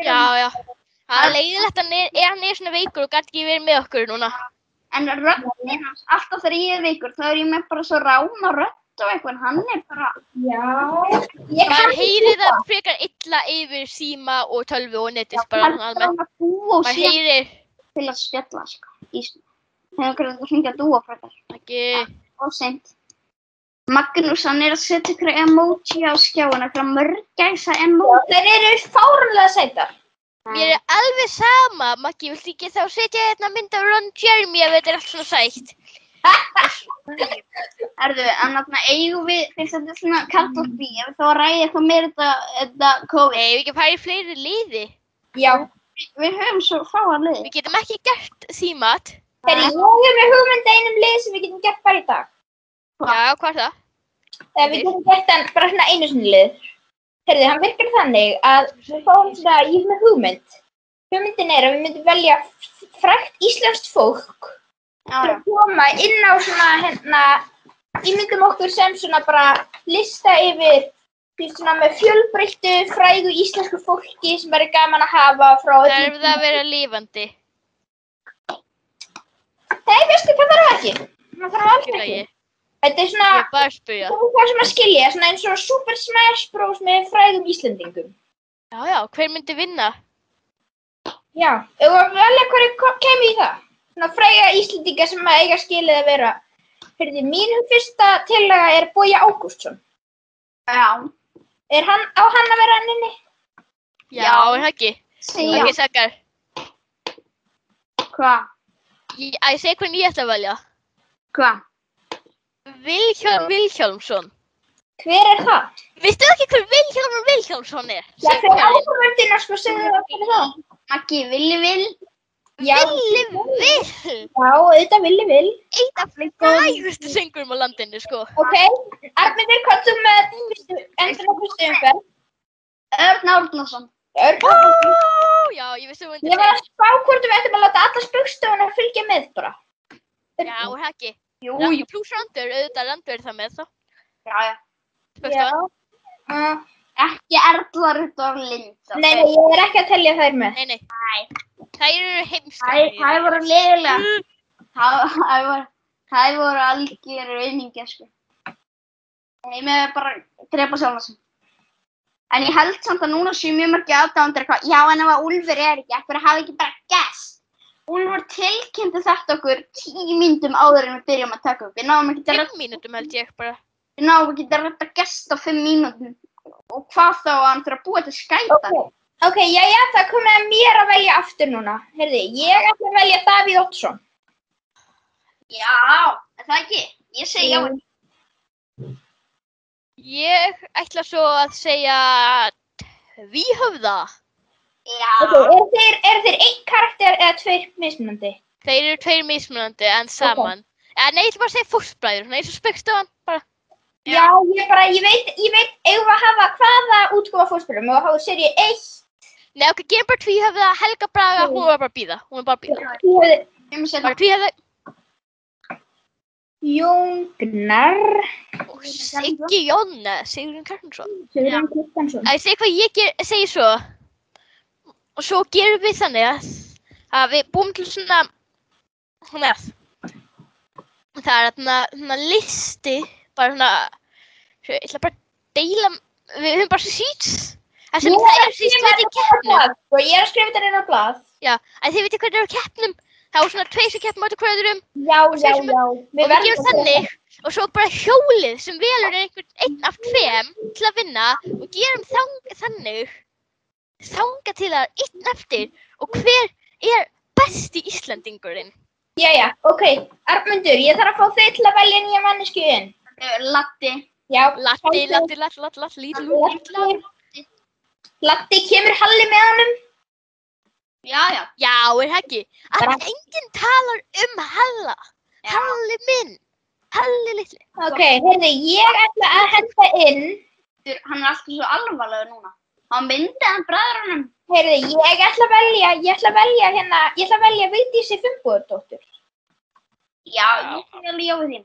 Já. Það er leiðilegt að hann er svona veikur og gæti ekki verið með okkur núna. En röddin hans, alltaf þegar ég er veikur, þá er ég með bara svo rána rödd og eitthvað, en hann er bara... Já. Ég Maður heyri það frekar illa yfir síma og tölvu og netið bara almennt. Maður heyrir... Til að spjalla, sko. Þegar hvernig þú hringja að dúa frækar. Ekki... Og seint. Magnús, hann er að setja ykkur emoji á skjáina, ykkur mörgæsa emoji. Þeir eru fáránlega sætar. Mér er alveg sama, Maggi, viltu ekki þá setja hérna mynd af Ron Jeremy ef þetta er allt svona sætt? Erðu, en þarna eigum við, fyrst þetta er svona karlbí, ef við þá að ræða eitthvað meira þetta COVID. Nei, við ekki farið í fleiri liði. Já. Við höfum svo fáa liði. Við getum ekki gert símat. Þegar ég er með hugmynd einum lið sem við getum gert bara í dag. Já, hvað er það? Við getum gert hann bara svona einu sinni lið. Heyrðu, hann virkar þannig að við fáum svona, ég er með hugmynd. Hugmyndin er að við myndum velja frægt íslenskt fólk til að koma inn á svona, ímyndum okkur sem svona bara lista yfir svona með fjölbreyttu frægu íslensku fólki sem er gaman að hafa frá... Það er það að vera lifandi. Nei, veistu hvað þarf ekki? Það þarf alls ekki. Þetta er svona... Ég er bara að spyrja. Það sem að skilja, svona eins og Super Smash Bros með frægum Íslendingum. Já, hver myndi vinna? Já, ef við velja hverju kemur í það. Svona fræga Íslendinga sem að eiga skilið að vera. Heyrðu, mín fyrsta tillaga er Bogi Ágústsson. Já. Á hann að vera hann inni? Já, er það ekki? Ekki sakar. Hvað? Ég segi hvernig ég ætla að velja. Hvað? Vilhjálm Vilhjálmsson. Hver er það? Veistu ekki hver Vilhjálmur Vilhjálmsson er? Já, hver áhverjumöndina sko segðu það fyrir það. Maggi, Villi Vill. Já. Villi Vill. Já, auðvitað Villi Vill. Eitt af frægustu söngurum á landinu, sko. Ok, Arnmundur, hvað þú með fyrstu umferð? Örn Árnason. Já, ég vissi Ég var að spá hvort við ættum að láta alla spaugstofuna fylgja með bara. Já, er það ekki? Jú, Plús randur, auðvitað randur er það með þá. já. Spaugstofan. Ekki Erla Rut og Lind. Nei, ég er ekki að telja þær með. Nei. Þær eru heimskar. Það voru leiðilega. Það voru algjör auðmingja, sko. Ég með bara drepa sjálf þessu. En ég held samt að núna séu mjög mörgir aðdáendur eitthvað, já en ef að Úlfur er ekki, ekkur hafi ekki bara gest. Úlfur tilkynnti þetta okkur 10 mínútum áður en við byrjum að taka upp. Við náðum ekki að 5 mínútum held ég bara. Við náðum ekki að redda gest á 5 mínútum. Og hvað þá að hann þurfa að búa til skæta? Ok, jæja, það komið að mér að velja aftur núna. Heyrði, ég ætla að velja Davíð Oddsson. Já, er það ekki? Ég segi já. Ég ætla svo að segja Tvíhöfða. Já. Ok, eru þeir einn karakter eða 2 mismunandi? Þeir eru 2 mismunandi en saman. Nei, ég ætla bara að segja fóstbræður, eins og spaugstofan bara. Já, ég veit, eigum við að hafa hvaða útgáfa fóstbræðum og hafa seríu 1. Nei, ok, gerum bara Tvíhöfða, Helga Braga, hún var bara að bíða. Bara Tvíhöfða. Jón Gnarr. Og Siggi Jonna, Sigurður Kristjánsson. Sigurður Kristjánsson. Ég segi hvað ég segi svo. Og svo gerum við þannig að við búum til svona það er þarna listi, bara svona, ég ætla bara að deila, við höfum bara sheets. Það sem það er síðan í keppnum. Og ég er að skrifa þetta inn á blað. Já, en þið veitir hvernig það er á keppnum. Það er svona 2 sem keppum á þetta hverjurum. Já. Og við gerum þannig, og svo bara hjólið sem velur einhvern 1 af 2 til að vinna og gerum þannig þanga til að 1 eftir og hver er besti Íslendingurinn. Jæja, ok, Arnmundur, ég þarf að fá þig til að velja nýja mannesku inn. Latti. Já. Latti, Latti, kemur Halli með honum? Já. Já, er það ekki? Að enginn talar Halla. Halli minn. Halli litli. Ok, heyrðu, ég ætla að henda inn. Hann er alltaf svo alvarlegur núna. Hann myndi hann bræðrunum. Heyrðu, ég ætla að velja Vigdísi Finnbogadóttur. Já, ég skal alveg já við þín.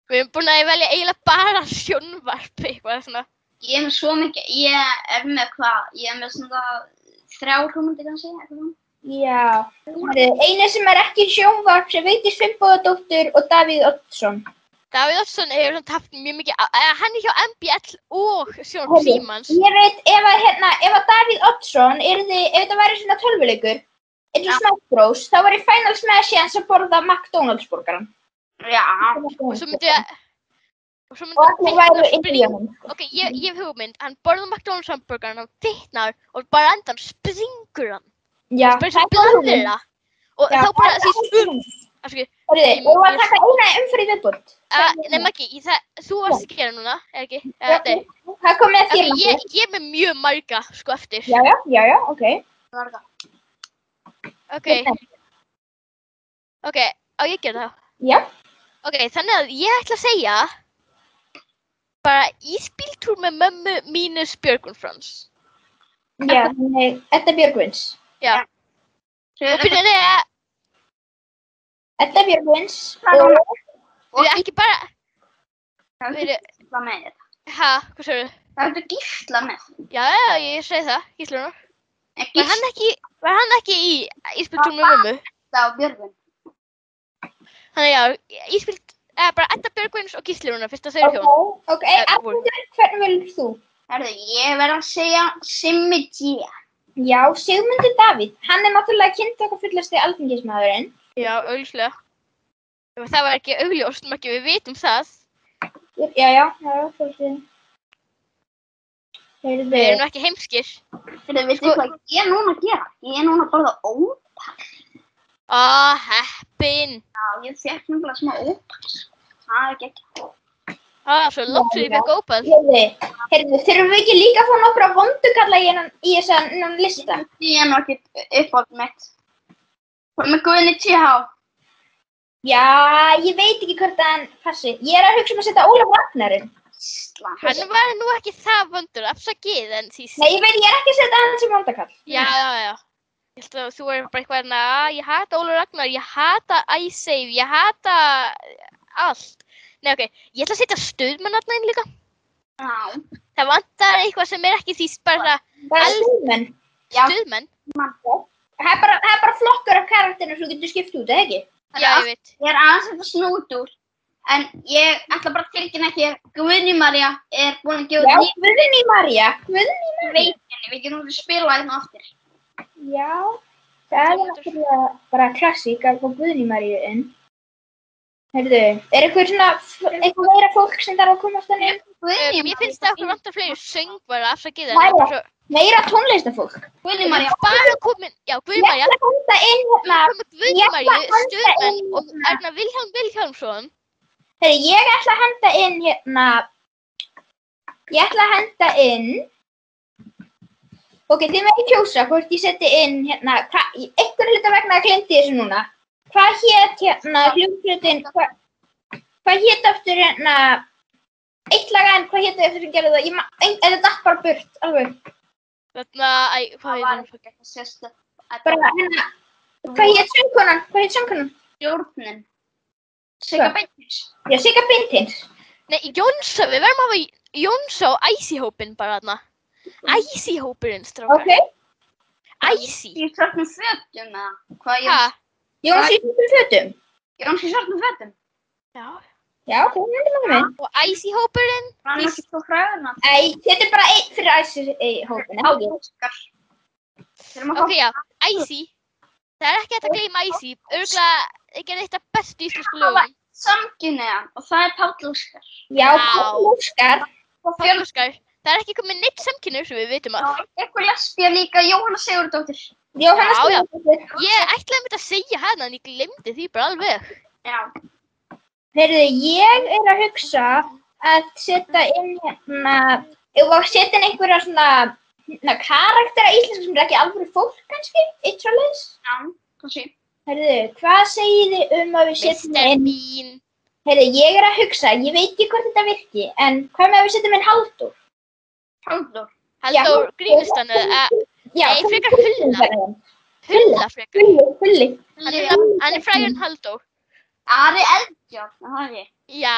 Við erum búin að velja eiginlega bara sjónvarp eitthvað svona. Ég er með svo mikið, ég er með svona 3 hugmyndir kannski, eitthvað svona. Já, einu sem er ekki sjónvarp sem Vigdís Finnbogadóttir og Davíð Oddsson. Davíð Oddsson hefur haft mjög mikið, hann er hjá MBL og sjónvarp Símans. Ég veit, ef að Davíð Oddsson ef þetta væri svona tölvuleikur, eins og Smash Bros, þá var í Final Smash hans að borða McDonald's borgaran. Já. Og svo myndi Og allir væru inn í honum. Ok, ég hef hugmynd, hann borðar McDonald's hamburgaran, hann þittnar og bara endan springur hann. Já, það er blandir það. Og þá bara því og að taka eina umfyrir viðbútt. Nei, Maggi, þú varst að gera núna, eða ekki? Það kom með þér. Ég er með mjög marga, sko, eftir. Já, ok. Ok, á ég gera það? Já. Ok, þannig að ég ætla að segja bara ísbíltúr með mömmu mínus Björgvin Frans. Já, Edda Björgvins. Já. Og byrjaði Edda Björgvins. Og ekki bara... Það er gísla með þetta. Hæ, hvað sagði þú? Það er gísla með. Já, ég segi það, Gíslarunar. Var hann ekki í ísbíltúr með mömmu? Það var Björgvin. Þannig já, bara Edda Björgvins og Gíslarunar, fyrst að þau eru hjón. Ok, Arnmundur, hvernig velur þú? Ég verð að segja Simmi G. Já, Sigmundur Davíð. Hann er náttúrulega kynntakafullesti alþingismaðurinn. Já, augljóslega. Það var ekki augljóst, Maggi, við vitum það. Já, svolítið. Við erum nú ekki heimskir. Veistu hvað ég er núna að gera? Ég er núna að borða ópal. Heppin. Já, ég fékk náttúrulega smá ópal. Það er ekki ekki. Svo langt sem ég fekk ópal. Heyrðu, þurfum við ekki líka að fá nokkra vondukalla í þessan lista? Ég er nú ekki uppátt mitt. Hvað með Guðni TH? Já, ég veit ekki hvort hann passi. Ég er að hugsa að setja Ólaf Ragnarinn. Ísland. Hann var nú ekki það vondur, afsakið, en síst. Nei, ég veit, ég er ekki að setja hann sem vondakall. Já. Ég held að þú er bara eitthvað hérna, ég hata Ólafur Ragnar, ég hata iSave, ég hata allt. Nei, ok, ég ætla að setja stuðmann þarna inn líka. Já. Það vantar eitthvað sem er ekki síst bara Bara stuðmenn. stuðmenn. Það er bara flokkur af karakterinu sem þú getur skipt út, eða ekki? Já, ég veit. Ég er aðeins þetta snút úr. En ég ætla bara að tilkynna ekki að Guðný María er búin að gefa Já, Guðný María. veikinni. Við getum að spila hérna aftur. Já, það er náttúrulega bara klassík að fá Guðný Maríu inn. Heyrðu, er eitthvað meira fólk sem þarf að komast þannig? Ég finnst það okkur vantar fleiri söngvara, afsakið, en María. það er svo... Meira tónlistafólk. Guðný María. Bara komin, já, Guðný María. Ég ætla að henda inn hérna. Guðný Maríu, stuðmenn og Erna Vilhjálmsson. Heyrðu, ég ætla að henda inn hérna. Ég ætla að henda inn. Ok, þið með kjósa hvort ég seti inn hérna. Einhverju hluta vegna að gleymdi þessu núna. Hvað hét hérna hljómsveitin? Hvað hét aftur hérna? Eitt lag enn, hvað hét aftur sem gerði það? Þetta datt bara burt, alveg. Þarna, hvað heitir hún? Bara hérna, hvað hét söngkonan? Stjórnin. Sigga Beintins. Já, Sigga Beintins. Nei, Jónsá, við verðum að hafa Jónsá og Æsi-hópinn bara þarna. Æsi-hópurinn, strákar. Ok. Æsi. Í svartum fötum eða? Hvað Ha? Jóns í svörtum fötum. Jóns í svartum fötum. Já. Já, ok, hendur maður með. Og Æsi-hópurinn. Hann er ekki svo hræðuna. Nei, þetta er bara einn fyrir Æsi-hópin. Óskar. Ok, já, Æsi. Það er ekki hægt að gleyma Æsi. Örgulega ekki eitt af bestu íslensku lögum. Samkynniðan og það er Páll Óskar. Já, Páll Óskar. Páll Óskar. Það er ekki komið neitt samkynniður sem við vitum af. Eitthvað lesbía líka, Jóhanna Sigurðardóttir. Jóhanna Já, já. Sigurðardóttir. Ég ætlaði að segja hana en ég glemdi því bara alveg. Já. Heyrðu, ég er að hugsa að setja inn hérna, ef að setja inn einhverja svona karaktera íslenska sem er ekki alvöru fólk kannski, eitt svo leiðis. Já, kannski. Heyrðu, hvað segið þið að við setjum Mr. inn? Bean. Heyrðu, ég er að hugsa, ég veit ekki hvort þetta virki, en hvað með að við setjum inn Halldór? Halldór. Halldór Grínistan eða... Já, Nei, frekar Hulla. Hulla frekar. Hulli. Hann er frægur en Halldór. Ari Eldjárn, það er ég. Já.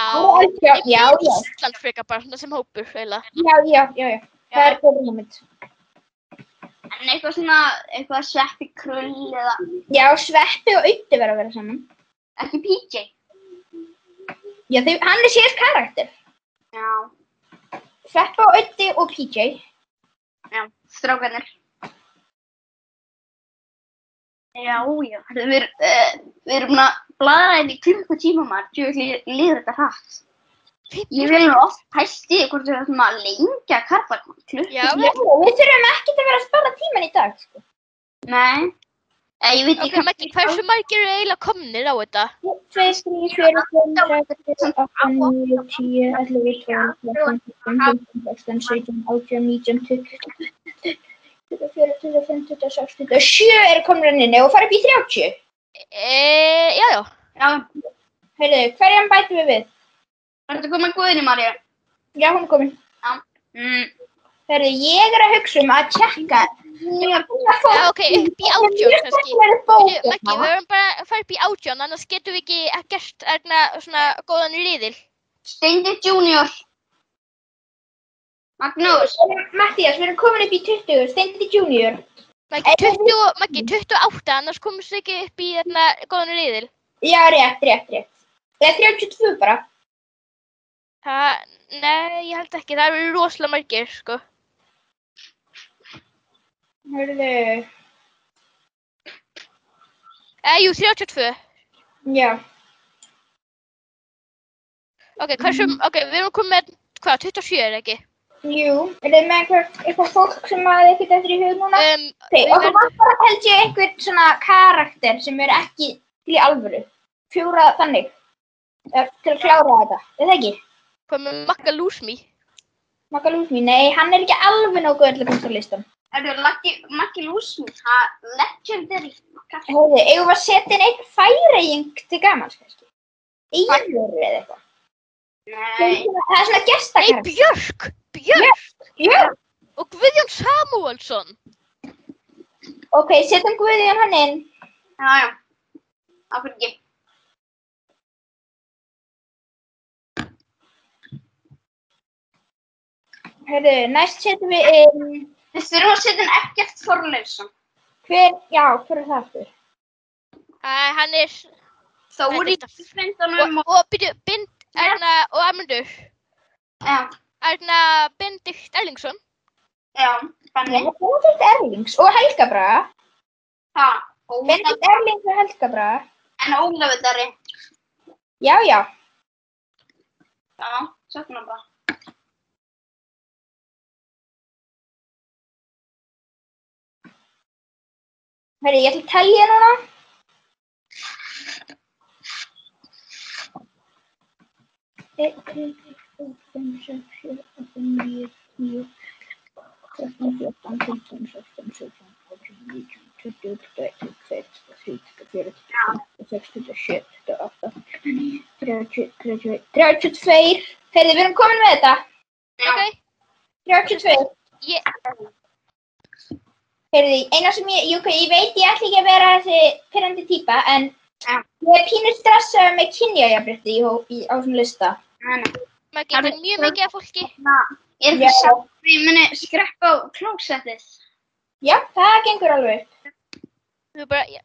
Já. Ísland frekar bara svona sem hópur, eiginlega. Já. Það er góð hugmynd. En eitthvað Sveppi Krull eða Já, Sveppi og Auddi verða að vera saman. ekki PJ. Já, hann er sér karakter. Já, Sveppi og Auddi og PJ. já, strákarnir. Já. Við erum búin að bladra inn í 20 tíma maður, djúvill líður þetta hratt. Ég vil nú oft hætti hvort við ætlum að lengja karlakmann Já, Við þurfum ekkert að vera að spara tíman í dag, sko. Nei, ég veit ok, Maggi, hversu margir eru eiginlega komnir á þetta? 2, 3, 4, 5, 6, 7, 8, 9, 10, 11, 12, 13, 14, 15, 16, 18, 19, 20, 24, 25, 26, 27 eru komnir inn og fara upp í 30. Já. Já, Heyrðu, hverjum bætum við við? er þetta komið Guðný María? Já, hún er komin. Já. Heyrðu, ég er að hugsa að tjekka. Já, ok, upp í 18 kannski. Maggi, við verðum bara að fara upp í 18, annars getum við ekki gert svona góðan riðil. Steindi Junior. Magnús. Mattías, við erum komin upp í 20, Steindi Junior. Maggi, 28, annars komumst við ekki upp í góðan riðil. Já, rétt. Það er 32 bara. Nei, ég held ekki, það eru rosalega margir, sko. Heyrðu. Jú, 32. Já. Ok, við erum komið með, 27 er ekki? Jú, er þið með eitthvað fólk sem að ekkert eftir í hug núna? Okkur vantar held ég einhvern svona karakter sem er ekki til í alvöru. 4 þannig. Til að klára þetta, er það ekki? Hvað með Magga Lúsmi? Magga Lúsmi, nei, hann er ekki alveg nógu öll að komast á listan. Er það Maggi Lúsmi? Legendary. Heyrðu, eigum við að setja inn einn Færeying til gamans kannski? Eyjafjörður eða eitthvað. Nei. Það er svona Nei, gestakarakter. Björk! Björk! Björk. Og Guðjón Samúelsson. Ok, setjum Guðjón hann inn. Já. Af hverju ekki? Heyrðu, næst setjum við inn, Við þurfum að setja inn Eggert Þorleifsson. hver er það aftur? Hann er... Þóri Þetta- Sveinssonum og... Og byrju, Erna og Amundur. Já. Erna Benedikt Erlingsson. Já. Benni. Benedikt Erlings og Helga Braga. Ha. Benedikt Erlings og Helga Braga. En Ólafur Darri. Já. Já. Setjum hann bara. Heyrðu, ég ætla að telja núna. Einn, tveir, þrír, fjórir, fimm, sex, sjö, átta, níu, 10, 13, 14, 15, 16, 17, 18, 19, 20, 21, 22, 23, 24, 25, 26, 27, 28, 29, 30, 32. Heyrðu, við erum komin með þetta. Ok. 32. Heyrðu, eina sem ég veit ég ætla ekki að vera þessi pirrandi típa, en ég er pínu stressaður með kynjajafnrétti á svona lista. Maður getur mjög mikið af fólki. Ég er ekki sátt að ég muni skreppa á klósettið. Já, það gengur alveg. Þú bara, já.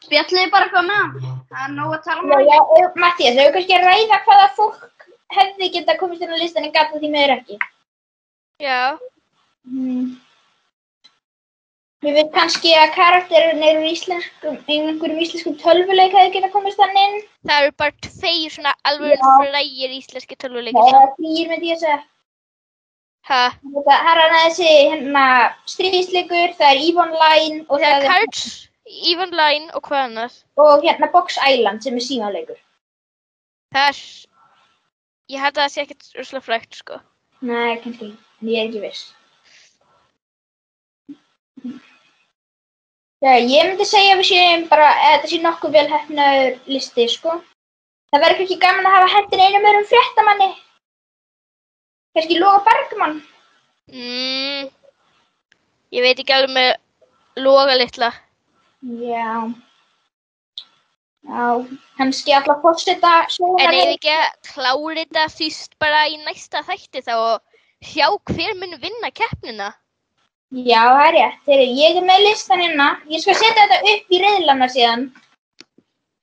Spjalliði bara eitthvað með hann. Það er nóg að tala um Já, Mattías, þau kannski að ræða hvaða fólk hefði geta komist inn á listan en gata því meður ekki. Já. Við veit kannski að karakterinn eru einhverjum íslenskum tölvuleik hefði geta komist þann inn. Það eru bara 2 svona alveg frægir íslenski tölvuleikir. Það er 3 með því að segja. Ha? Það er hann þessi stríðsleikur, það er EVE Online og Það er Cards, EVE Online og hvað annað? og Box Island sem er símaleikur. Það er... Ég held að það sé ekkert rosalega frægt, sko. Nei, kannski ekki, en ég er ekki viss. Já, ég myndi segja að við séum bara, þetta sé nokkuð vel heppnaður listi, sko. Það verður ekki gaman að hafa hendin einum öðrum fréttamanni. Kannski Loga Bergmann. Ég veit ekki alveg með Loga litla. Já. Já, kannski alla fórseta En ef ekki að klára þetta fyrst bara í næsta þætti þá og sjá hver mun vinna keppnina. Já, það er rétt. Þegar ég er með listan hérna, ég skal setja þetta upp í riðlana síðan.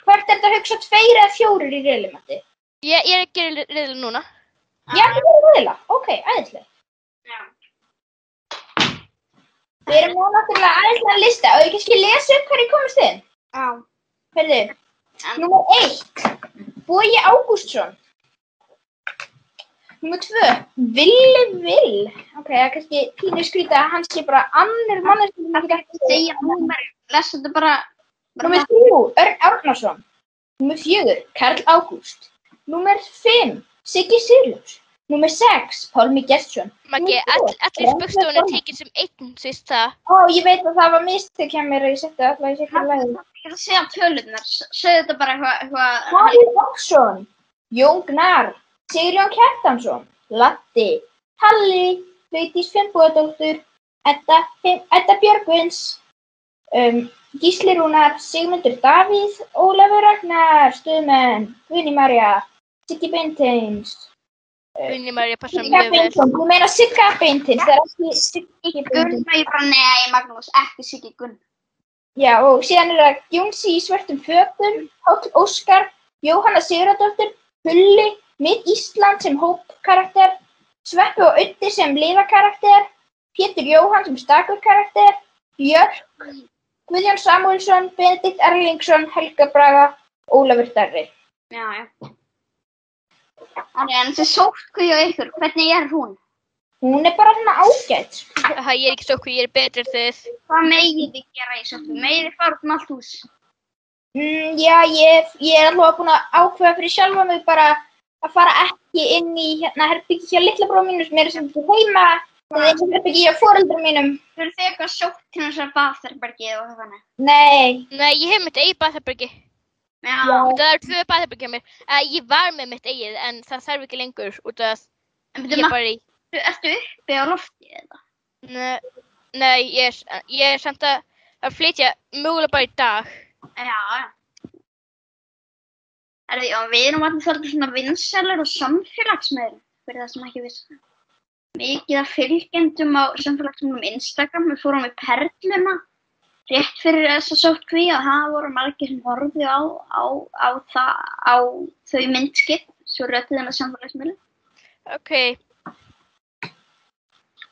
Hvert er þetta að hugsa 2 eða 4 í riðlimatti? Ég er ekki riðla núna. Já, það er riðla. Ok, æðislega. Já. Við erum nú náttúrulega æðislega lista og ég kannski lesa upp hverju komist inn. Já. Hörðu, númer 1, Bogi Ágústsson. Númer 2, Villi Vill. Ok, það er kannski pínu skrýta að hann sé bara annar manneskja sem ekki ekki Segja númer. Lesa þetta bara. Númer 3, Örn Árnason. Númer 4, Karl Ágúst. Númer 5, Siggi Sigurlaugs. Númer 6, Pálmi Gestsson. Maggi, allir spöggstofan er tekinn sem einn, síst það. Ó, ég veit að það var mistök hjá mér að ég setti alla í sikkur lægi. Ég ætla að segja tölunar. Segðu þetta bara eitthvað. Halli Jónsson, Jón Gnarr, Sigurjón Kjartansson, Latti, Halli, Vigdís Finnbogadóttir, Edda Björgvins, Gísli Rúnar, Sigmundur Davíð, Ólafur Ragnar, Stuðmenn, Guðný María, Siggi Beinteins. Guðný María passar Sigga mjög vel. Beinteins, þú meina Sigga Beinteins, það er ekki Siggi Gunn Beinteins. og ég bara, nei, Magnús, ekki Siggi Gunn. Já, og síðan er það Jónsi í svörtum fötum, Páll Óskar, Jóhanna Sigurðardóttir, Hulli, Mitt Ísland sem hópkarakter, Sveppi og Auddi sem liðakarakter, Pétur Jóhann sem stakurkarakter, Björk, Guðjón Samúelsson, Benedikt Erlingsson, Helga Braga, Ólafur Darri. Já. En þessi sótku hjá ykkur, hvernig er hún? Hún er bara svona ágætt. Ég er ekki stókku, ég er betri en þið. Hvað megið þið gera í sótku? Megið þið fara út um allt hús? Já, ég er alveg búin að ákveða fyrir sjálfa mig bara að fara ekki inn í herbyggi hjá litla bróðum mínum sem eru sem til heima eða eins og herbyggi hjá foreldrum mínum. Fyrir þið eitthvað sótt til þess að baðherbergið og þannig? Nei. Nei, ég hef mitt eigið baðherbergi. Já. Það eru 2 baðherbergi hjá mér. Ég var með mitt eigið en það þarf ekki lengur út af En ég byrju, er bara í... ertu uppi á lofti eða? Nei, ég er samt að flytja mögulega bara í dag. Já. Já, við erum allir svolítið svona vinsælar og samfélagsmiðlum, fyrir það sem ekki vissi. Mikið af fylgjendum á samfélagsmiðlum Instagram. Við fórum í Perluna rétt fyrir þessa sóttkví og það voru margir sem horfðu á þau myndskip svo rötuðum á samfélagsmiðlum. Ok.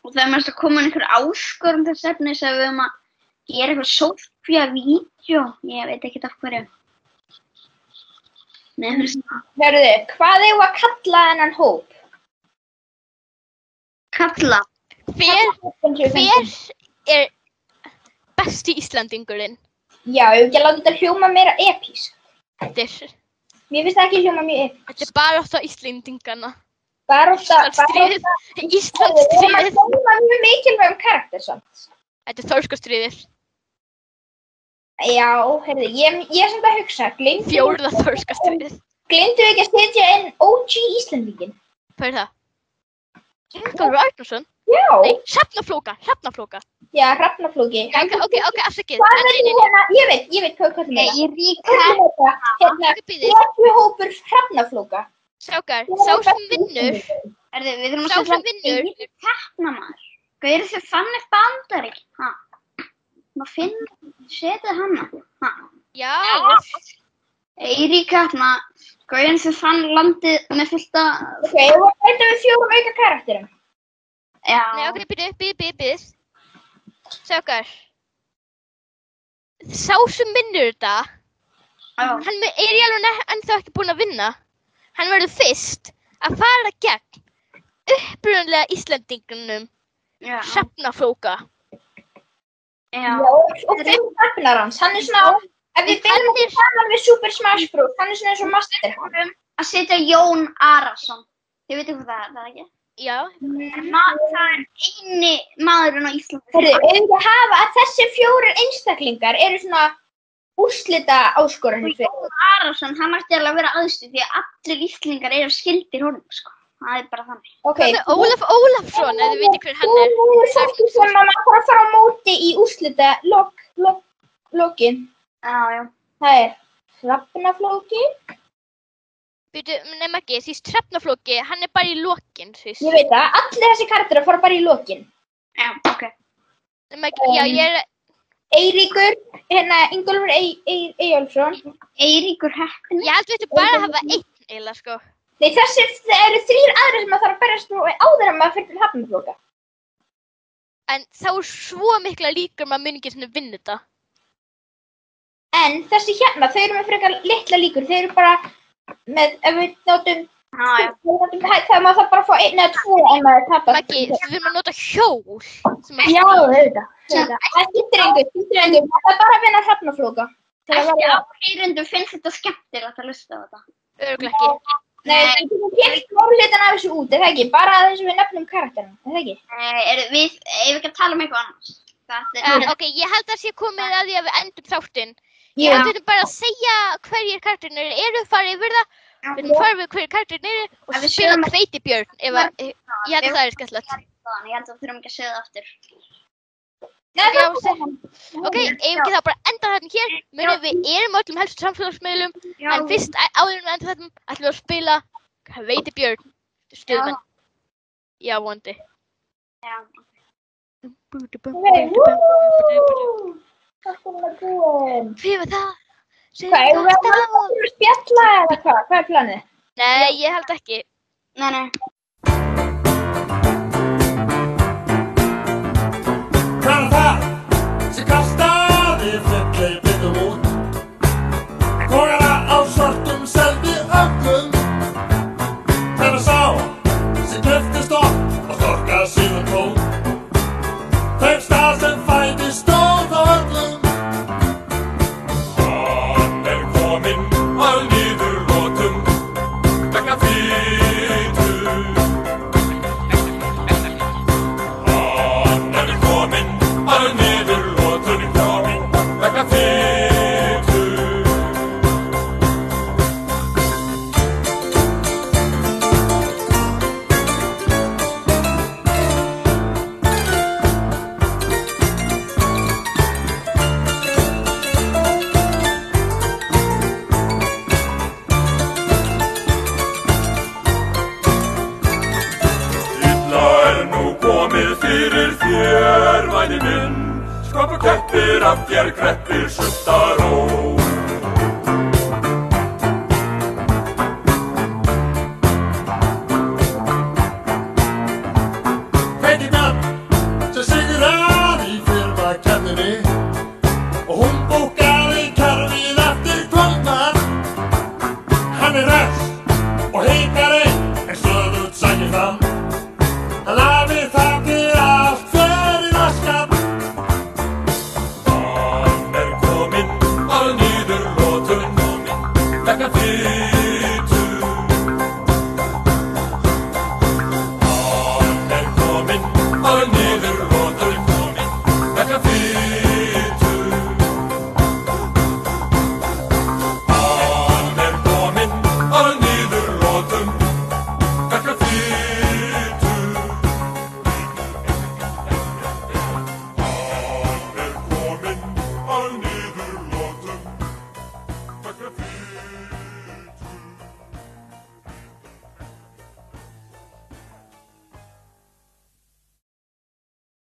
Og það er mest að koma einhver áskorun þess efnis að við höfum að gera eitthvað sóttkvíavídeó. Ég veit ekkert af hverju. Nei, Hörðu, hvað eigum við að kalla þennan hóp? Kalla. Hver er besti Íslandingurinn? Já, ég ekki að láta þetta hljóma meira epísk. Þetta Mér finnst það ekki hljóma mjög epísk. er baráttu á Íslendingana. Íslandsstríðið. Það er mjög mikilvægum karakter samt. Þetta er þorskastríðið. Já, heyrðu, ég er samt að hugsa, 4. þorskastríðið. Gleymdu ekki að setja inn OG Íslendingin. Hvað er það? Ingólfur Arnarson? Já. Nei, Hrafnaflóka. Já, hrafnaflóki. Ok, afsakið. Hvað er hérna? Ég veit hvað kallum þetta. Eiríka. Hérna, hópur hrafnaflóka. Strákar, sá sem vinnur. Við þurfum Sá að sem vinnur. keppnamaður. Hvað eru þið fannir Bandarík? Setja hana. Já. Eiríka, gauðin sem fann landið með fullt af... Ok, og þetta við 4 auka karakterum. Já. Nei, ok, bíð. Strákar. Sá sem vinnur þetta, hann er í alveg ennþá ekki búinn að vinna. Hann verður fyrst að fara gegn upprunalega Íslendingunum, Hrafnaflóka. Já. Og 5 hrafnar hans. Hann er svona, ef við byrjum að saman við Super Smash Bros. Hann er svona eins og Master. Að setja Jón Arason. Þið veitum hvað það er ekki? Já. Það er eini maðurinn á Íslandi. Heyrðu, ef við hafa að þessi 4 einstaklingar eru svona úrslita áskoranir fyrir. Jón Arason, hann mætti alveg að vera aðstu því að allir Íslendingar eru skyldir honum, sko. Það er bara þannig. Ok. Ólaf Ólafsson, ef þið veitir hver hann er. Þú er fólki sem maður þarf að fara á móti í úrslita lokin. Já. Það er hrafnaflóki. Nei, ekki, því Hrafnaflóki, hann er bara í lokin, því. Ég veit það, allir þessi karakterar fara bara í lokin. Já, ok. Nei, ekki, já, ég er... Eiríkur, hérna, Ingólfur Eyjólfsson. Eiríkur Heppni. Ég held við þetta bara að hafa einn, eiginlega, sko. Nei, þessi eru 3 aðrir sem maður þarf að berjast nú áður en maður fyrir til hrafnaflóka. En þá er svo mikla líkur maður muni ekki svona vinna þetta. En þessi hérna, þau eru með frekar litla líkur. Þau eru bara með, ef við notum, þegar maður þarf bara að fá 1 eða 2 en maður tapar. Maggi, við þurfum að nota hjól. Já, auðvitað. Það skiptir engu. Það er bara að vinna hrafnaflóka. Ekki áheyrendur finnst þetta skemmtilegt að hlusta á þetta. Örugglega ekki. Nei, við getum kemst mórlutin af þessu út, er það ekki? Bara þess að við nefnum karakterina, er það ekki? Við ekki að tala um eitthvað annars. Ok, ég held að sé komið að því að við endum þáttinn. Ég held bara að segja hverjir karakterinn eru, fara yfir það. Við erum farið við hverjir karakterinn eru og spila Hveitibjörn. Ég held að það er skemmtilegt. Ég held að við þurfum ekki að segja það aftur. Ok, ef ekki þá bara enda þarna hér. Munum við erum öllum helstu samfélagsmiðlum. En fyrst áður en við enda þarna ætlum við að spila Hveitibjörn. Stuðmenn. Já, vonandi. Já. Hvað var það? Hvað, erum við að spjalla eða hvað? Hvað er planið? Nei, ég held ekki. Nei. Hvað er það sem kastaði fyllibitum út? Kogana á svartum seldi öllum. Þegar sá sem keypti stopp og storkaði síðan tón. Þeim stað sem fæti stóð á öllum. Hann kominn að niðurlotum vegna fitu. að þér kreppir sultaró. Heiti Björn sem sigraði í fyrrakeppninni og hún bókaði kerfið eftir kvöldmat. Hann hress og heikari en stöðugt sækir fram. Hann hafi þakkir allt fyrir raskað. Hann kominn að niðurlotum vegna fitu. Hann kominn að niðurlotum vegna fitu. Hann kominn að niðurlotum vegna fitu. Hann kominn að niðurlotum vegna fitu.